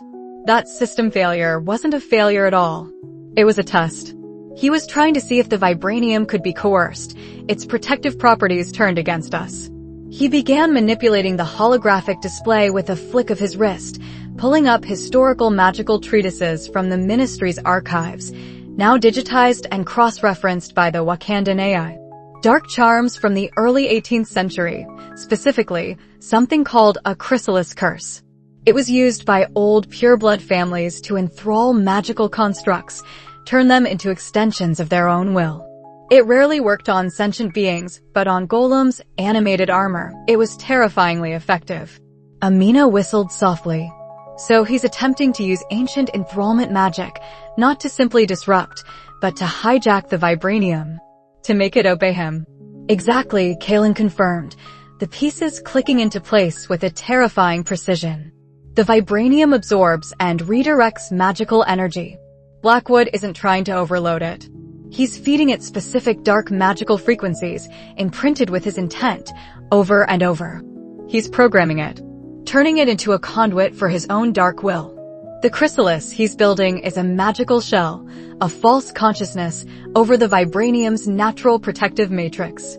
That system failure wasn't a failure at all. It was a test. He was trying to see if the Vibranium could be coerced, its protective properties turned against us. He began manipulating the holographic display with a flick of his wrist, pulling up historical magical treatises from the Ministry's archives, now digitized and cross-referenced by the Wakandan AI. Dark charms from the early 18th century, specifically, something called a chrysalis curse. It was used by old pureblood families to enthrall magical constructs, turn them into extensions of their own will. It rarely worked on sentient beings, but on golems, animated armor, it was terrifyingly effective. Amina whistled softly. So he's attempting to use ancient enthrallment magic, not to simply disrupt, but to hijack the Vibranium. To make it obey him. Exactly, Kaelen confirmed, the pieces clicking into place with a terrifying precision. The Vibranium absorbs and redirects magical energy. Blackwood isn't trying to overload it. He's feeding it specific dark magical frequencies, imprinted with his intent, over and over. He's programming it, turning it into a conduit for his own dark will. The chrysalis he's building is a magical shell, a false consciousness over the Vibranium's natural protective matrix.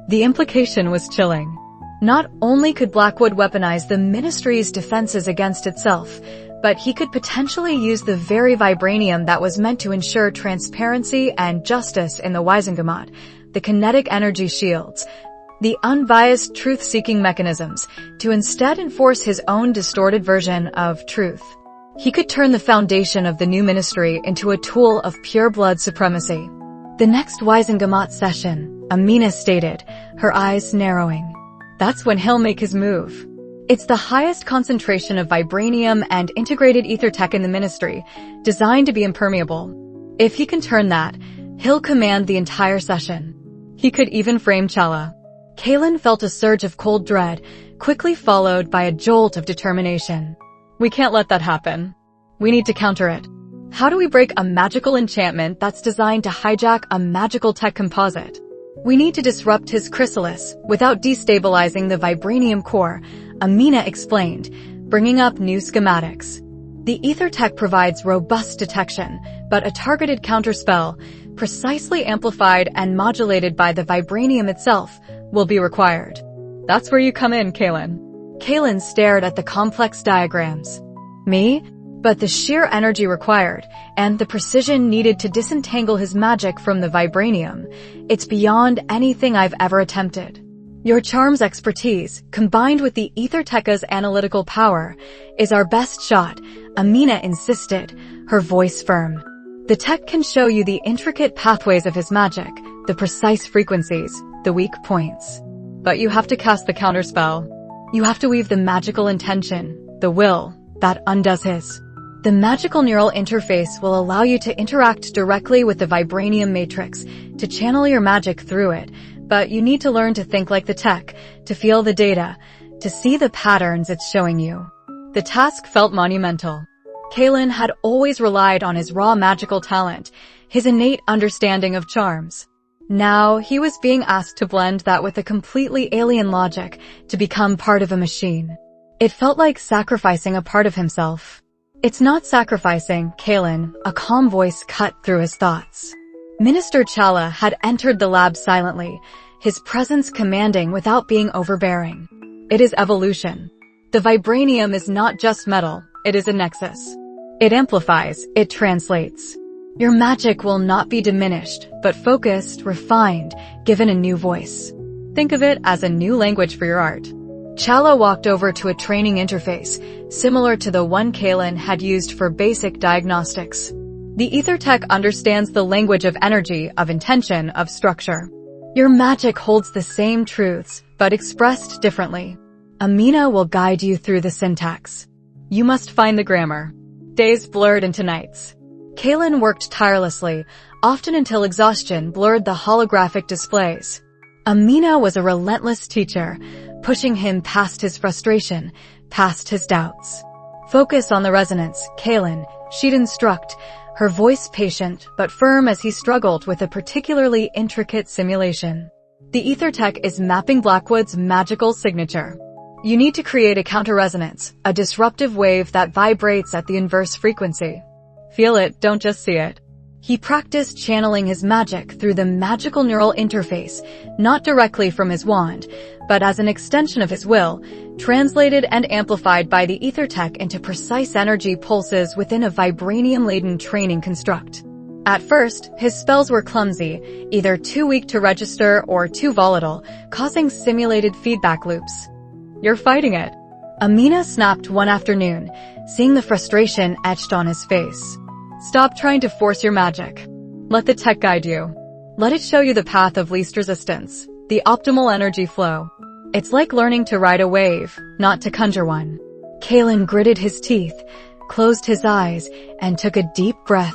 The implication was chilling. Not only could Blackwood weaponize the Ministry's defenses against itself, but he could potentially use the very Vibranium that was meant to ensure transparency and justice in the Wizengamot, the kinetic energy shields, the unbiased truth-seeking mechanisms, to instead enforce his own distorted version of truth. He could turn the foundation of the new ministry into a tool of pure-blood supremacy. The next Wizengamot session, Amina stated, her eyes narrowing. That's when he'll make his move. It's the highest concentration of Vibranium and integrated aether-tech in the ministry, designed to be impermeable. If he can turn that, he'll command the entire session. He could even frame TChalla. Kaelen felt a surge of cold dread, quickly followed by a jolt of determination. We can't let that happen. We need to counter it. How do we break a magical enchantment that's designed to hijack a magical tech composite? We need to disrupt his chrysalis without destabilizing the Vibranium core, Amina explained, bringing up new schematics. The aether-tech provides robust detection, but a targeted counterspell, precisely amplified and modulated by the Vibranium itself, will be required. That's where you come in, Kaelen. Kaelen stared at the complex diagrams. Me? But the sheer energy required, and the precision needed to disentangle his magic from the Vibranium, it's beyond anything I've ever attempted. Your charms expertise, combined with the aether-tech's analytical power, is our best shot, Amina insisted, her voice firm. The tech can show you the intricate pathways of his magic, the precise frequencies, the weak points. But you have to cast the counterspell. You have to weave the magical intention, the will, that undoes his. The magical neural interface will allow you to interact directly with the Vibranium matrix, to channel your magic through it, but you need to learn to think like the tech, to feel the data, to see the patterns it's showing you. The task felt monumental. Kaelen had always relied on his raw magical talent, his innate understanding of charms. Now, he was being asked to blend that with a completely alien logic, to become part of a machine. It felt like sacrificing a part of himself. It's not sacrificing, Kaelen, a calm voice cut through his thoughts. Minister TChalla had entered the lab silently, his presence commanding without being overbearing. It is evolution. The Vibranium is not just metal, it is a nexus. It amplifies, it translates. Your magic will not be diminished, but focused, refined, given a new voice. Think of it as a new language for your art. TChalla walked over to a training interface, similar to the one Kaelen had used for basic diagnostics. The aether-tech understands the language of energy, of intention, of structure. Your magic holds the same truths, but expressed differently. Amina will guide you through the syntax. You must find the grammar. Days blurred into nights. Kaelen worked tirelessly, often until exhaustion blurred the holographic displays. Amina was a relentless teacher, pushing him past his frustration, past his doubts. Focus on the resonance, Kaelen, she'd instruct, her voice patient but firm as he struggled with a particularly intricate simulation. The aether-tech is mapping Blackwood's magical signature. You need to create a counter-resonance, a disruptive wave that vibrates at the inverse frequency. Feel it, don't just see it. He practiced channeling his magic through the magical neural interface, not directly from his wand, but as an extension of his will, translated and amplified by the aether-tech into precise energy pulses within a vibranium-laden training construct. At first, his spells were clumsy, either too weak to register or too volatile, causing simulated feedback loops. You're fighting it. Amina snapped one afternoon, seeing the frustration etched on his face. Stop trying to force your magic. Let the tech guide you. Let it show you the path of least resistance, the optimal energy flow. It's like learning to ride a wave, not to conjure one. Kaelen gritted his teeth, closed his eyes, and took a deep breath.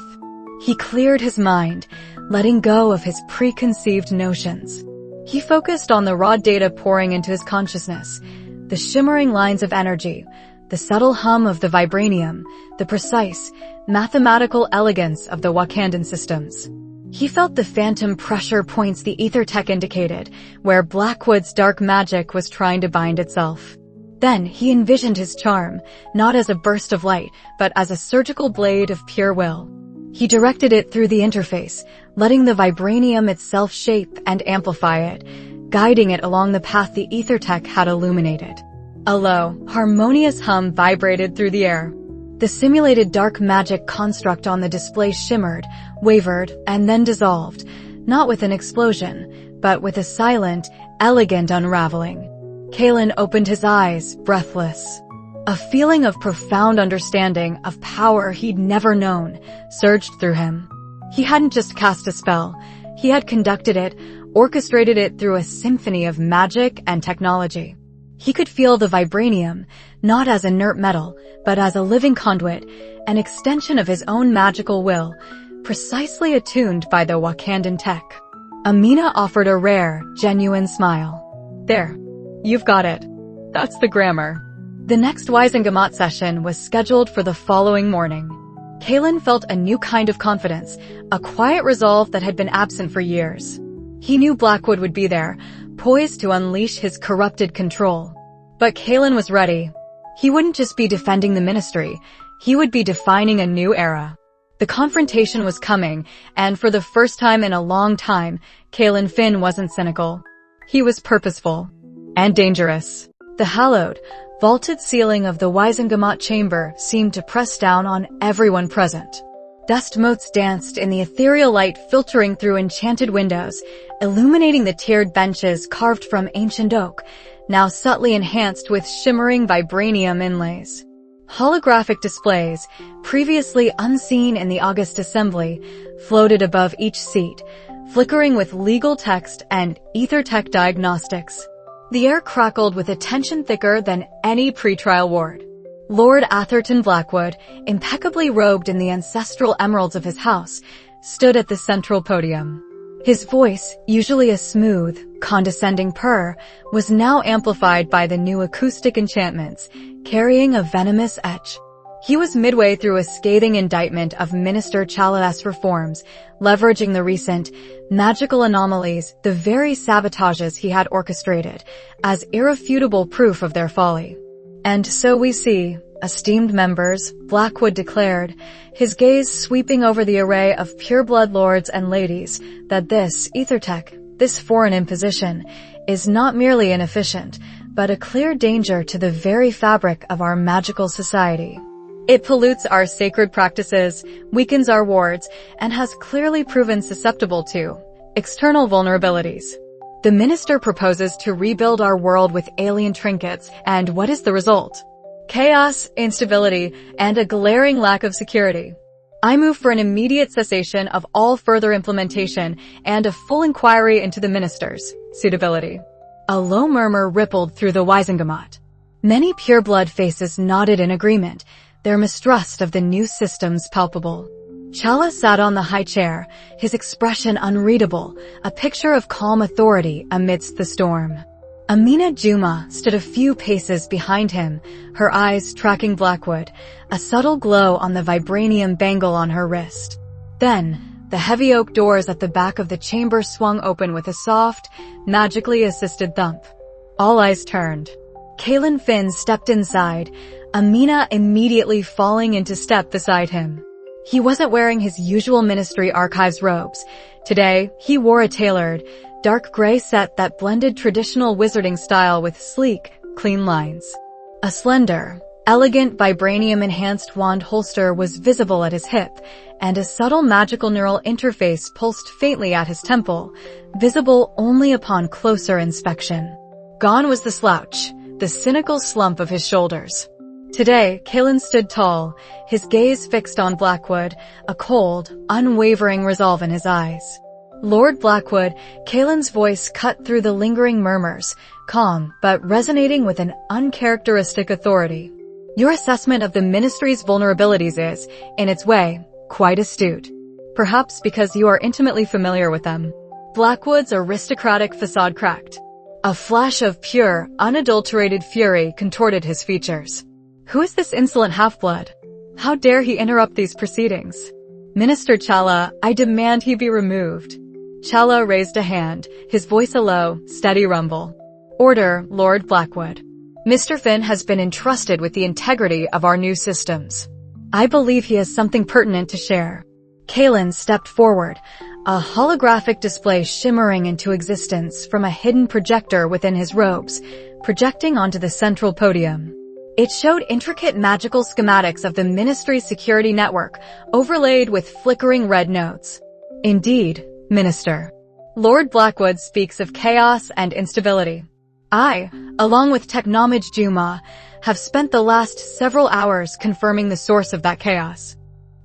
He cleared his mind, letting go of his preconceived notions. He focused on the raw data pouring into his consciousness, the shimmering lines of energy, the subtle hum of the vibranium, the precise, mathematical elegance of the Wakandan systems. He felt the phantom pressure points the aether-tech indicated, where Blackwood's dark magic was trying to bind itself. Then he envisioned his charm, not as a burst of light, but as a surgical blade of pure will. He directed it through the interface, letting the vibranium itself shape and amplify it, guiding it along the path the aether-tech had illuminated. A low, harmonious hum vibrated through the air. The simulated dark magic construct on the display shimmered, wavered, and then dissolved, not with an explosion, but with a silent, elegant unraveling. Kaelen opened his eyes, breathless. A feeling of profound understanding, of power he'd never known, surged through him. He hadn't just cast a spell. He had conducted it, orchestrated it through a symphony of magic and technology. He could feel the vibranium, not as inert metal, but as a living conduit, an extension of his own magical will, precisely attuned by the Wakandan tech. Amina offered a rare, genuine smile. There. You've got it. That's the grammar. The next Wizengamot session was scheduled for the following morning. Kaelen felt a new kind of confidence, a quiet resolve that had been absent for years. He knew Blackwood would be there, poised to unleash his corrupted control. But Kaelen was ready. He wouldn't just be defending the ministry, he would be defining a new era. The confrontation was coming, and for the first time in a long time, Kaelen Finn wasn't cynical. He was purposeful. And dangerous. The hallowed, vaulted ceiling of the Wizengamot chamber seemed to press down on everyone present. Dust motes danced in the ethereal light filtering through enchanted windows, illuminating the tiered benches carved from ancient oak, now subtly enhanced with shimmering vibranium inlays. Holographic displays, previously unseen in the august assembly, floated above each seat, flickering with legal text and aether-tech diagnostics. The air crackled with a tension thicker than any pretrial ward. Lord Atherton Blackwood, impeccably robed in the ancestral emeralds of his house, stood at the central podium. His voice, usually a smooth, condescending purr, was now amplified by the new acoustic enchantments, carrying a venomous etch. He was midway through a scathing indictment of Minister TChalla's reforms, leveraging the recent magical anomalies, the very sabotages he had orchestrated, as irrefutable proof of their folly. And so we see, esteemed members, Blackwood declared, his gaze sweeping over the array of pureblood lords and ladies, that this aether-tech, this foreign imposition, is not merely inefficient, but a clear danger to the very fabric of our magical society. It pollutes our sacred practices, weakens our wards, and has clearly proven susceptible to external vulnerabilities. The minister proposes to rebuild our world with alien trinkets, and what is the result? Chaos, instability, and a glaring lack of security. I move for an immediate cessation of all further implementation and a full inquiry into the minister's suitability. A low murmur rippled through the Wisengamot. Many pureblood faces nodded in agreement, their mistrust of the new systems palpable. Chala sat on the high chair, his expression unreadable, a picture of calm authority amidst the storm. Amina Juma stood a few paces behind him, her eyes tracking Blackwood, a subtle glow on the vibranium bangle on her wrist. Then, the heavy oak doors at the back of the chamber swung open with a soft, magically assisted thump. All eyes turned. Kaelen Finn stepped inside, Amina immediately falling into step beside him. He wasn't wearing his usual Ministry Archives robes. Today, he wore a tailored, dark gray set that blended traditional wizarding style with sleek, clean lines. A slender, elegant vibranium-enhanced wand holster was visible at his hip, and a subtle magical neural interface pulsed faintly at his temple, visible only upon closer inspection. Gone was the slouch, the cynical slump of his shoulders. Today, Kaelen stood tall, his gaze fixed on Blackwood, a cold, unwavering resolve in his eyes. Lord Blackwood, Kaelen's voice cut through the lingering murmurs, calm but resonating with an uncharacteristic authority. Your assessment of the Ministry's vulnerabilities is, in its way, quite astute. Perhaps because you are intimately familiar with them. Blackwood's aristocratic facade cracked. A flash of pure, unadulterated fury contorted his features. Who is this insolent half-blood? How dare he interrupt these proceedings? Minister Chala, I demand he be removed. Chala raised a hand, his voice a low, steady rumble. Order, Lord Blackwood. Mr. Finn has been entrusted with the integrity of our new systems. I believe he has something pertinent to share. Kaelen stepped forward, a holographic display shimmering into existence from a hidden projector within his robes, projecting onto the central podium. It showed intricate magical schematics of the Ministry's security network, overlaid with flickering red notes. Indeed, Minister. Lord Blackwood speaks of chaos and instability. I, along with Technomage Juma, have spent the last several hours confirming the source of that chaos.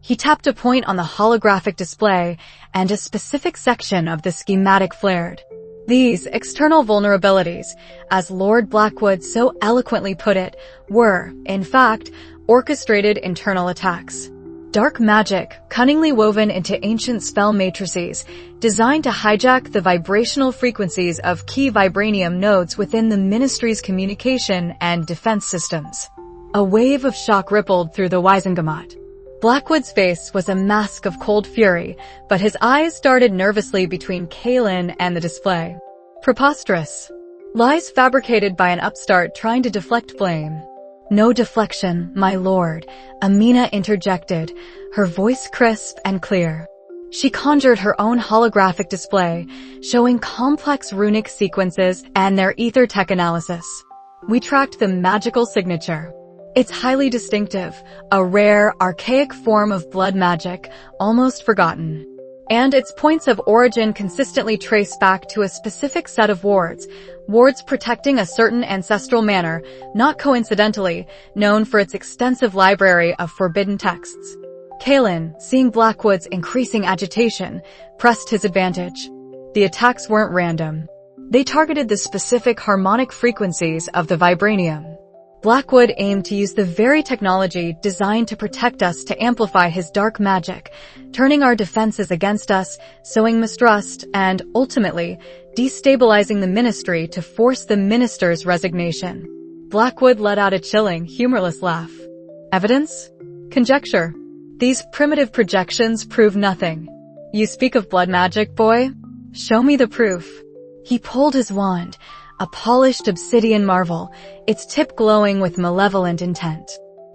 He tapped a point on the holographic display, and a specific section of the schematic flared. These external vulnerabilities, as Lord Blackwood so eloquently put it, were, in fact, orchestrated internal attacks. Dark magic, cunningly woven into ancient spell matrices, designed to hijack the vibrational frequencies of key vibranium nodes within the Ministry's communication and defense systems. A wave of shock rippled through the Wisengamot. Blackwood's face was a mask of cold fury, but his eyes darted nervously between Kaelen and the display. Preposterous. Lies fabricated by an upstart trying to deflect blame. No deflection, my lord, Amina interjected, her voice crisp and clear. She conjured her own holographic display, showing complex runic sequences and their aether-tech analysis. We tracked the magical signature. It's highly distinctive, a rare, archaic form of blood magic, almost forgotten. And its points of origin consistently trace back to a specific set of wards protecting a certain ancestral manor, not coincidentally, known for its extensive library of forbidden texts. Kaelen, seeing Blackwood's increasing agitation, pressed his advantage. The attacks weren't random. They targeted the specific harmonic frequencies of the vibranium. Blackwood aimed to use the very technology designed to protect us to amplify his dark magic, turning our defenses against us, sowing mistrust, and, ultimately, destabilizing the Ministry to force the minister's resignation. Blackwood let out a chilling, humorless laugh. Evidence? Conjecture. These primitive projections prove nothing. You speak of blood magic, boy? Show me the proof. He pulled his wand, a polished obsidian marvel, its tip glowing with malevolent intent.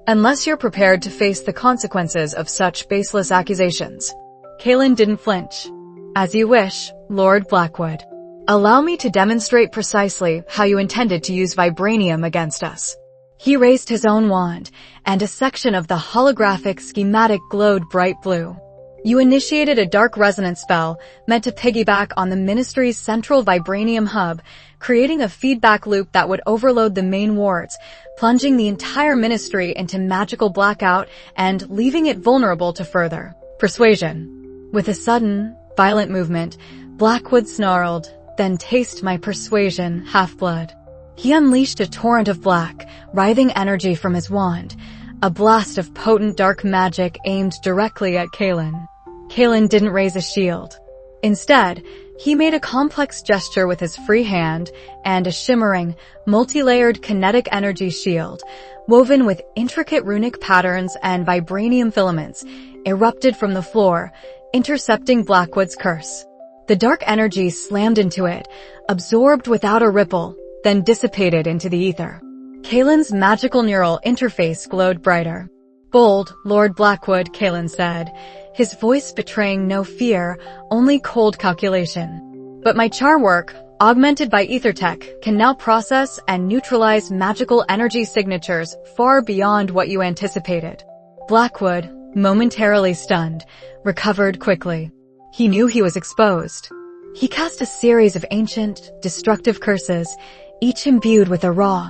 Unless you're prepared to face the consequences of such baseless accusations. Kaelen didn't flinch. As you wish, Lord Blackwood. Allow me to demonstrate precisely how you intended to use vibranium against us. He raised his own wand, and a section of the holographic schematic glowed bright blue. You initiated a dark resonance spell meant to piggyback on the Ministry's central Vibranium hub, creating a feedback loop that would overload the main wards, plunging the entire Ministry into magical blackout and leaving it vulnerable to further persuasion. With a sudden, violent movement, Blackwood snarled, "Then taste my persuasion, half-blood." He unleashed a torrent of black, writhing energy from his wand, a blast of potent dark magic aimed directly at Kaelen. Kaelen didn't raise a shield. Instead, he made a complex gesture with his free hand, and a shimmering, multi-layered kinetic energy shield, woven with intricate runic patterns and vibranium filaments, erupted from the floor, intercepting Blackwood's curse. The dark energy slammed into it, absorbed without a ripple, then dissipated into the ether. Kaelen's magical neural interface glowed brighter. "Bold, Lord Blackwood," Kaelen said, his voice betraying no fear, only cold calculation. "But my charm work, augmented by aether-tech, can now process and neutralize magical energy signatures far beyond what you anticipated." Blackwood, momentarily stunned, recovered quickly. He knew he was exposed. He cast a series of ancient, destructive curses, each imbued with a raw,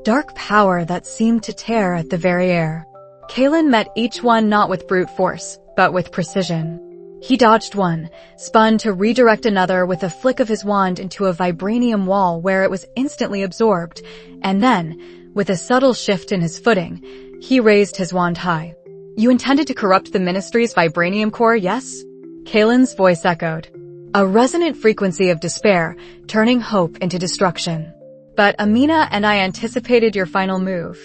dark power that seemed to tear at the very air. Kaelen met each one not with brute force, but with precision. He dodged one, spun to redirect another with a flick of his wand into a vibranium wall where it was instantly absorbed, and then, with a subtle shift in his footing, he raised his wand high. "You intended to corrupt the Ministry's vibranium core, yes?" Kaelen's voice echoed, a resonant frequency of despair, turning hope into destruction. "But Amina and I anticipated your final move.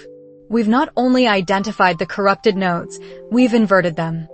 We've not only identified the corrupted nodes, we've inverted them."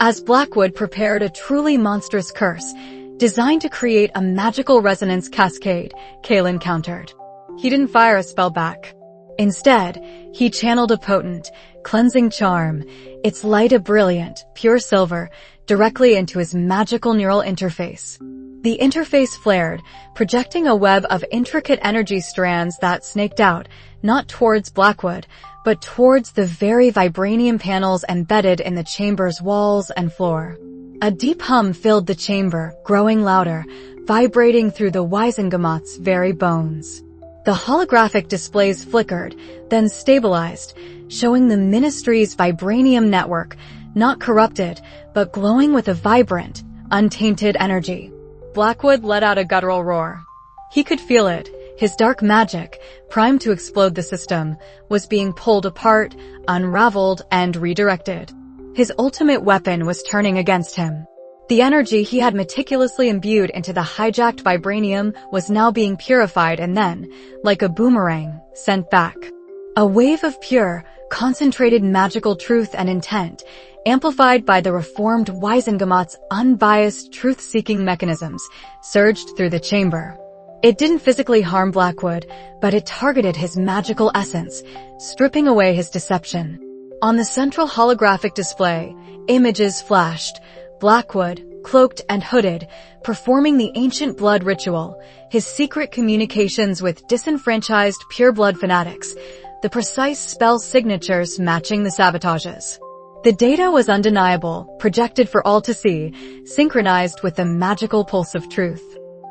As Blackwood prepared a truly monstrous curse, designed to create a magical resonance cascade, Kaelen countered. He didn't fire a spell back. Instead, he channeled a potent, cleansing charm, its light a brilliant, pure silver, directly into his magical neural interface. The interface flared, projecting a web of intricate energy strands that snaked out, not towards Blackwood, but towards the very vibranium panels embedded in the chamber's walls and floor. A deep hum filled the chamber, growing louder, vibrating through the Weisengamoth's very bones. The holographic displays flickered, then stabilized, showing the Ministry's vibranium network, not corrupted, but glowing with a vibrant, untainted energy. Blackwood let out a guttural roar. He could feel it. His dark magic, primed to explode the system, was being pulled apart, unraveled, and redirected. His ultimate weapon was turning against him. The energy he had meticulously imbued into the hijacked vibranium was now being purified and then, like a boomerang, sent back. A wave of pure, concentrated magical truth and intent, amplified by the reformed Weisengamoth's unbiased truth-seeking mechanisms, surged through the chamber. It didn't physically harm Blackwood, but it targeted his magical essence, stripping away his deception. On the central holographic display, images flashed, Blackwood, cloaked and hooded, performing the ancient blood ritual, his secret communications with disenfranchised pure-blood fanatics, the precise spell signatures matching the sabotages. The data was undeniable, projected for all to see, synchronized with the magical pulse of truth.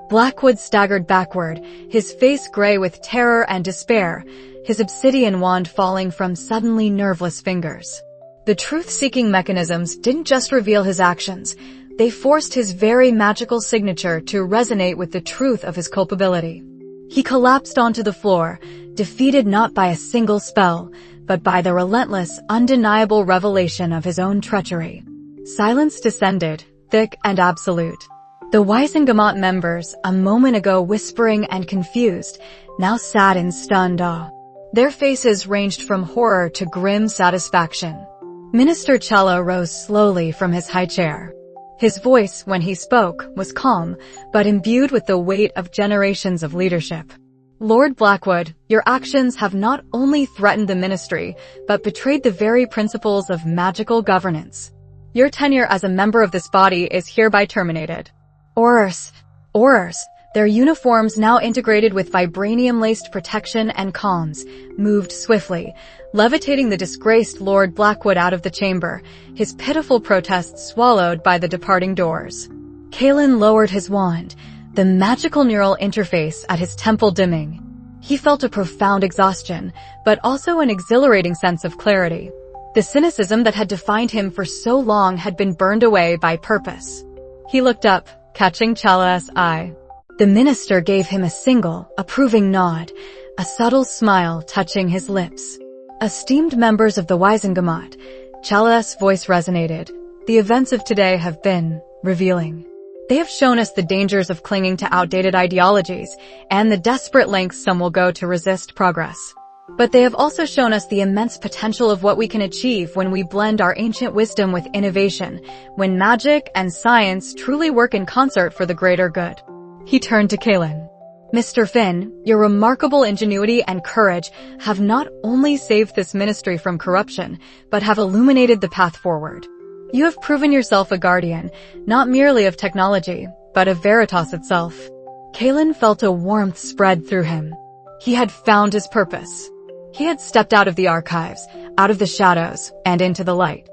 Blackwood staggered backward, his face gray with terror and despair, his obsidian wand falling from suddenly nerveless fingers. The truth-seeking mechanisms didn't just reveal his actions, they forced his very magical signature to resonate with the truth of his culpability. He collapsed onto the floor, defeated not by a single spell, but by the relentless, undeniable revelation of his own treachery. Silence descended, thick and absolute. The Weisengamoth members, a moment ago whispering and confused, now sat in stunned awe. Their faces ranged from horror to grim satisfaction. Minister TChalla rose slowly from his high chair. His voice, when he spoke, was calm, but imbued with the weight of generations of leadership. "Lord Blackwood, your actions have not only threatened the Ministry, but betrayed the very principles of magical governance. Your tenure as a member of this body is hereby terminated." Orrs, Their uniforms, now integrated with vibranium-laced protection and comms, moved swiftly, levitating the disgraced Lord Blackwood out of the chamber, his pitiful protests swallowed by the departing doors. Kaelen lowered his wand, the magical neural interface at his temple dimming. He felt a profound exhaustion, but also an exhilarating sense of clarity. The cynicism that had defined him for so long had been burned away by purpose. He looked up, catching TChalla's eye. The minister gave him a single, approving nod, a subtle smile touching his lips. Esteemed members of the Wisengamot, TChalla's voice resonated. The events of today have been revealing. They have shown us the dangers of clinging to outdated ideologies and the desperate lengths some will go to resist progress. But they have also shown us the immense potential of what we can achieve when we blend our ancient wisdom with innovation, when magic and science truly work in concert for the greater good. He turned to Kaelen. Mr. Finn, your remarkable ingenuity and courage have not only saved this ministry from corruption, but have illuminated the path forward. You have proven yourself a guardian, not merely of technology, but of Veritas itself. Kaelen felt a warmth spread through him. He had found his purpose. He had stepped out of the archives, out of the shadows, and into the light.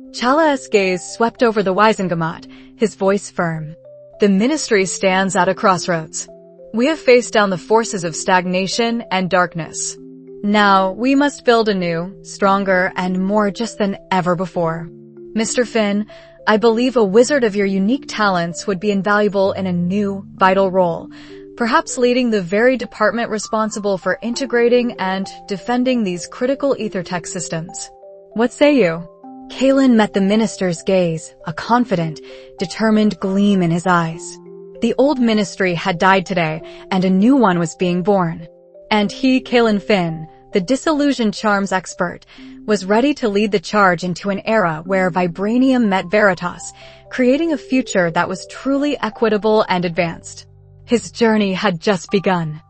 TChalla's gaze swept over the Wisengamot, his voice firm. The ministry stands at a crossroads. We have faced down the forces of stagnation and darkness. Now, we must build anew, stronger, and more just than ever before. Mr. Finn, I believe a wizard of your unique talents would be invaluable in a new, vital role, perhaps leading the very department responsible for integrating and defending these critical aether-tech systems. What say you? Kaelen met the minister's gaze, a confident, determined gleam in his eyes. The old ministry had died today, and a new one was being born. And he, Kaelen Finn, the disillusioned charms expert, was ready to lead the charge into an era where Vibranium met Veritas, creating a future that was truly equitable and advanced. His journey had just begun.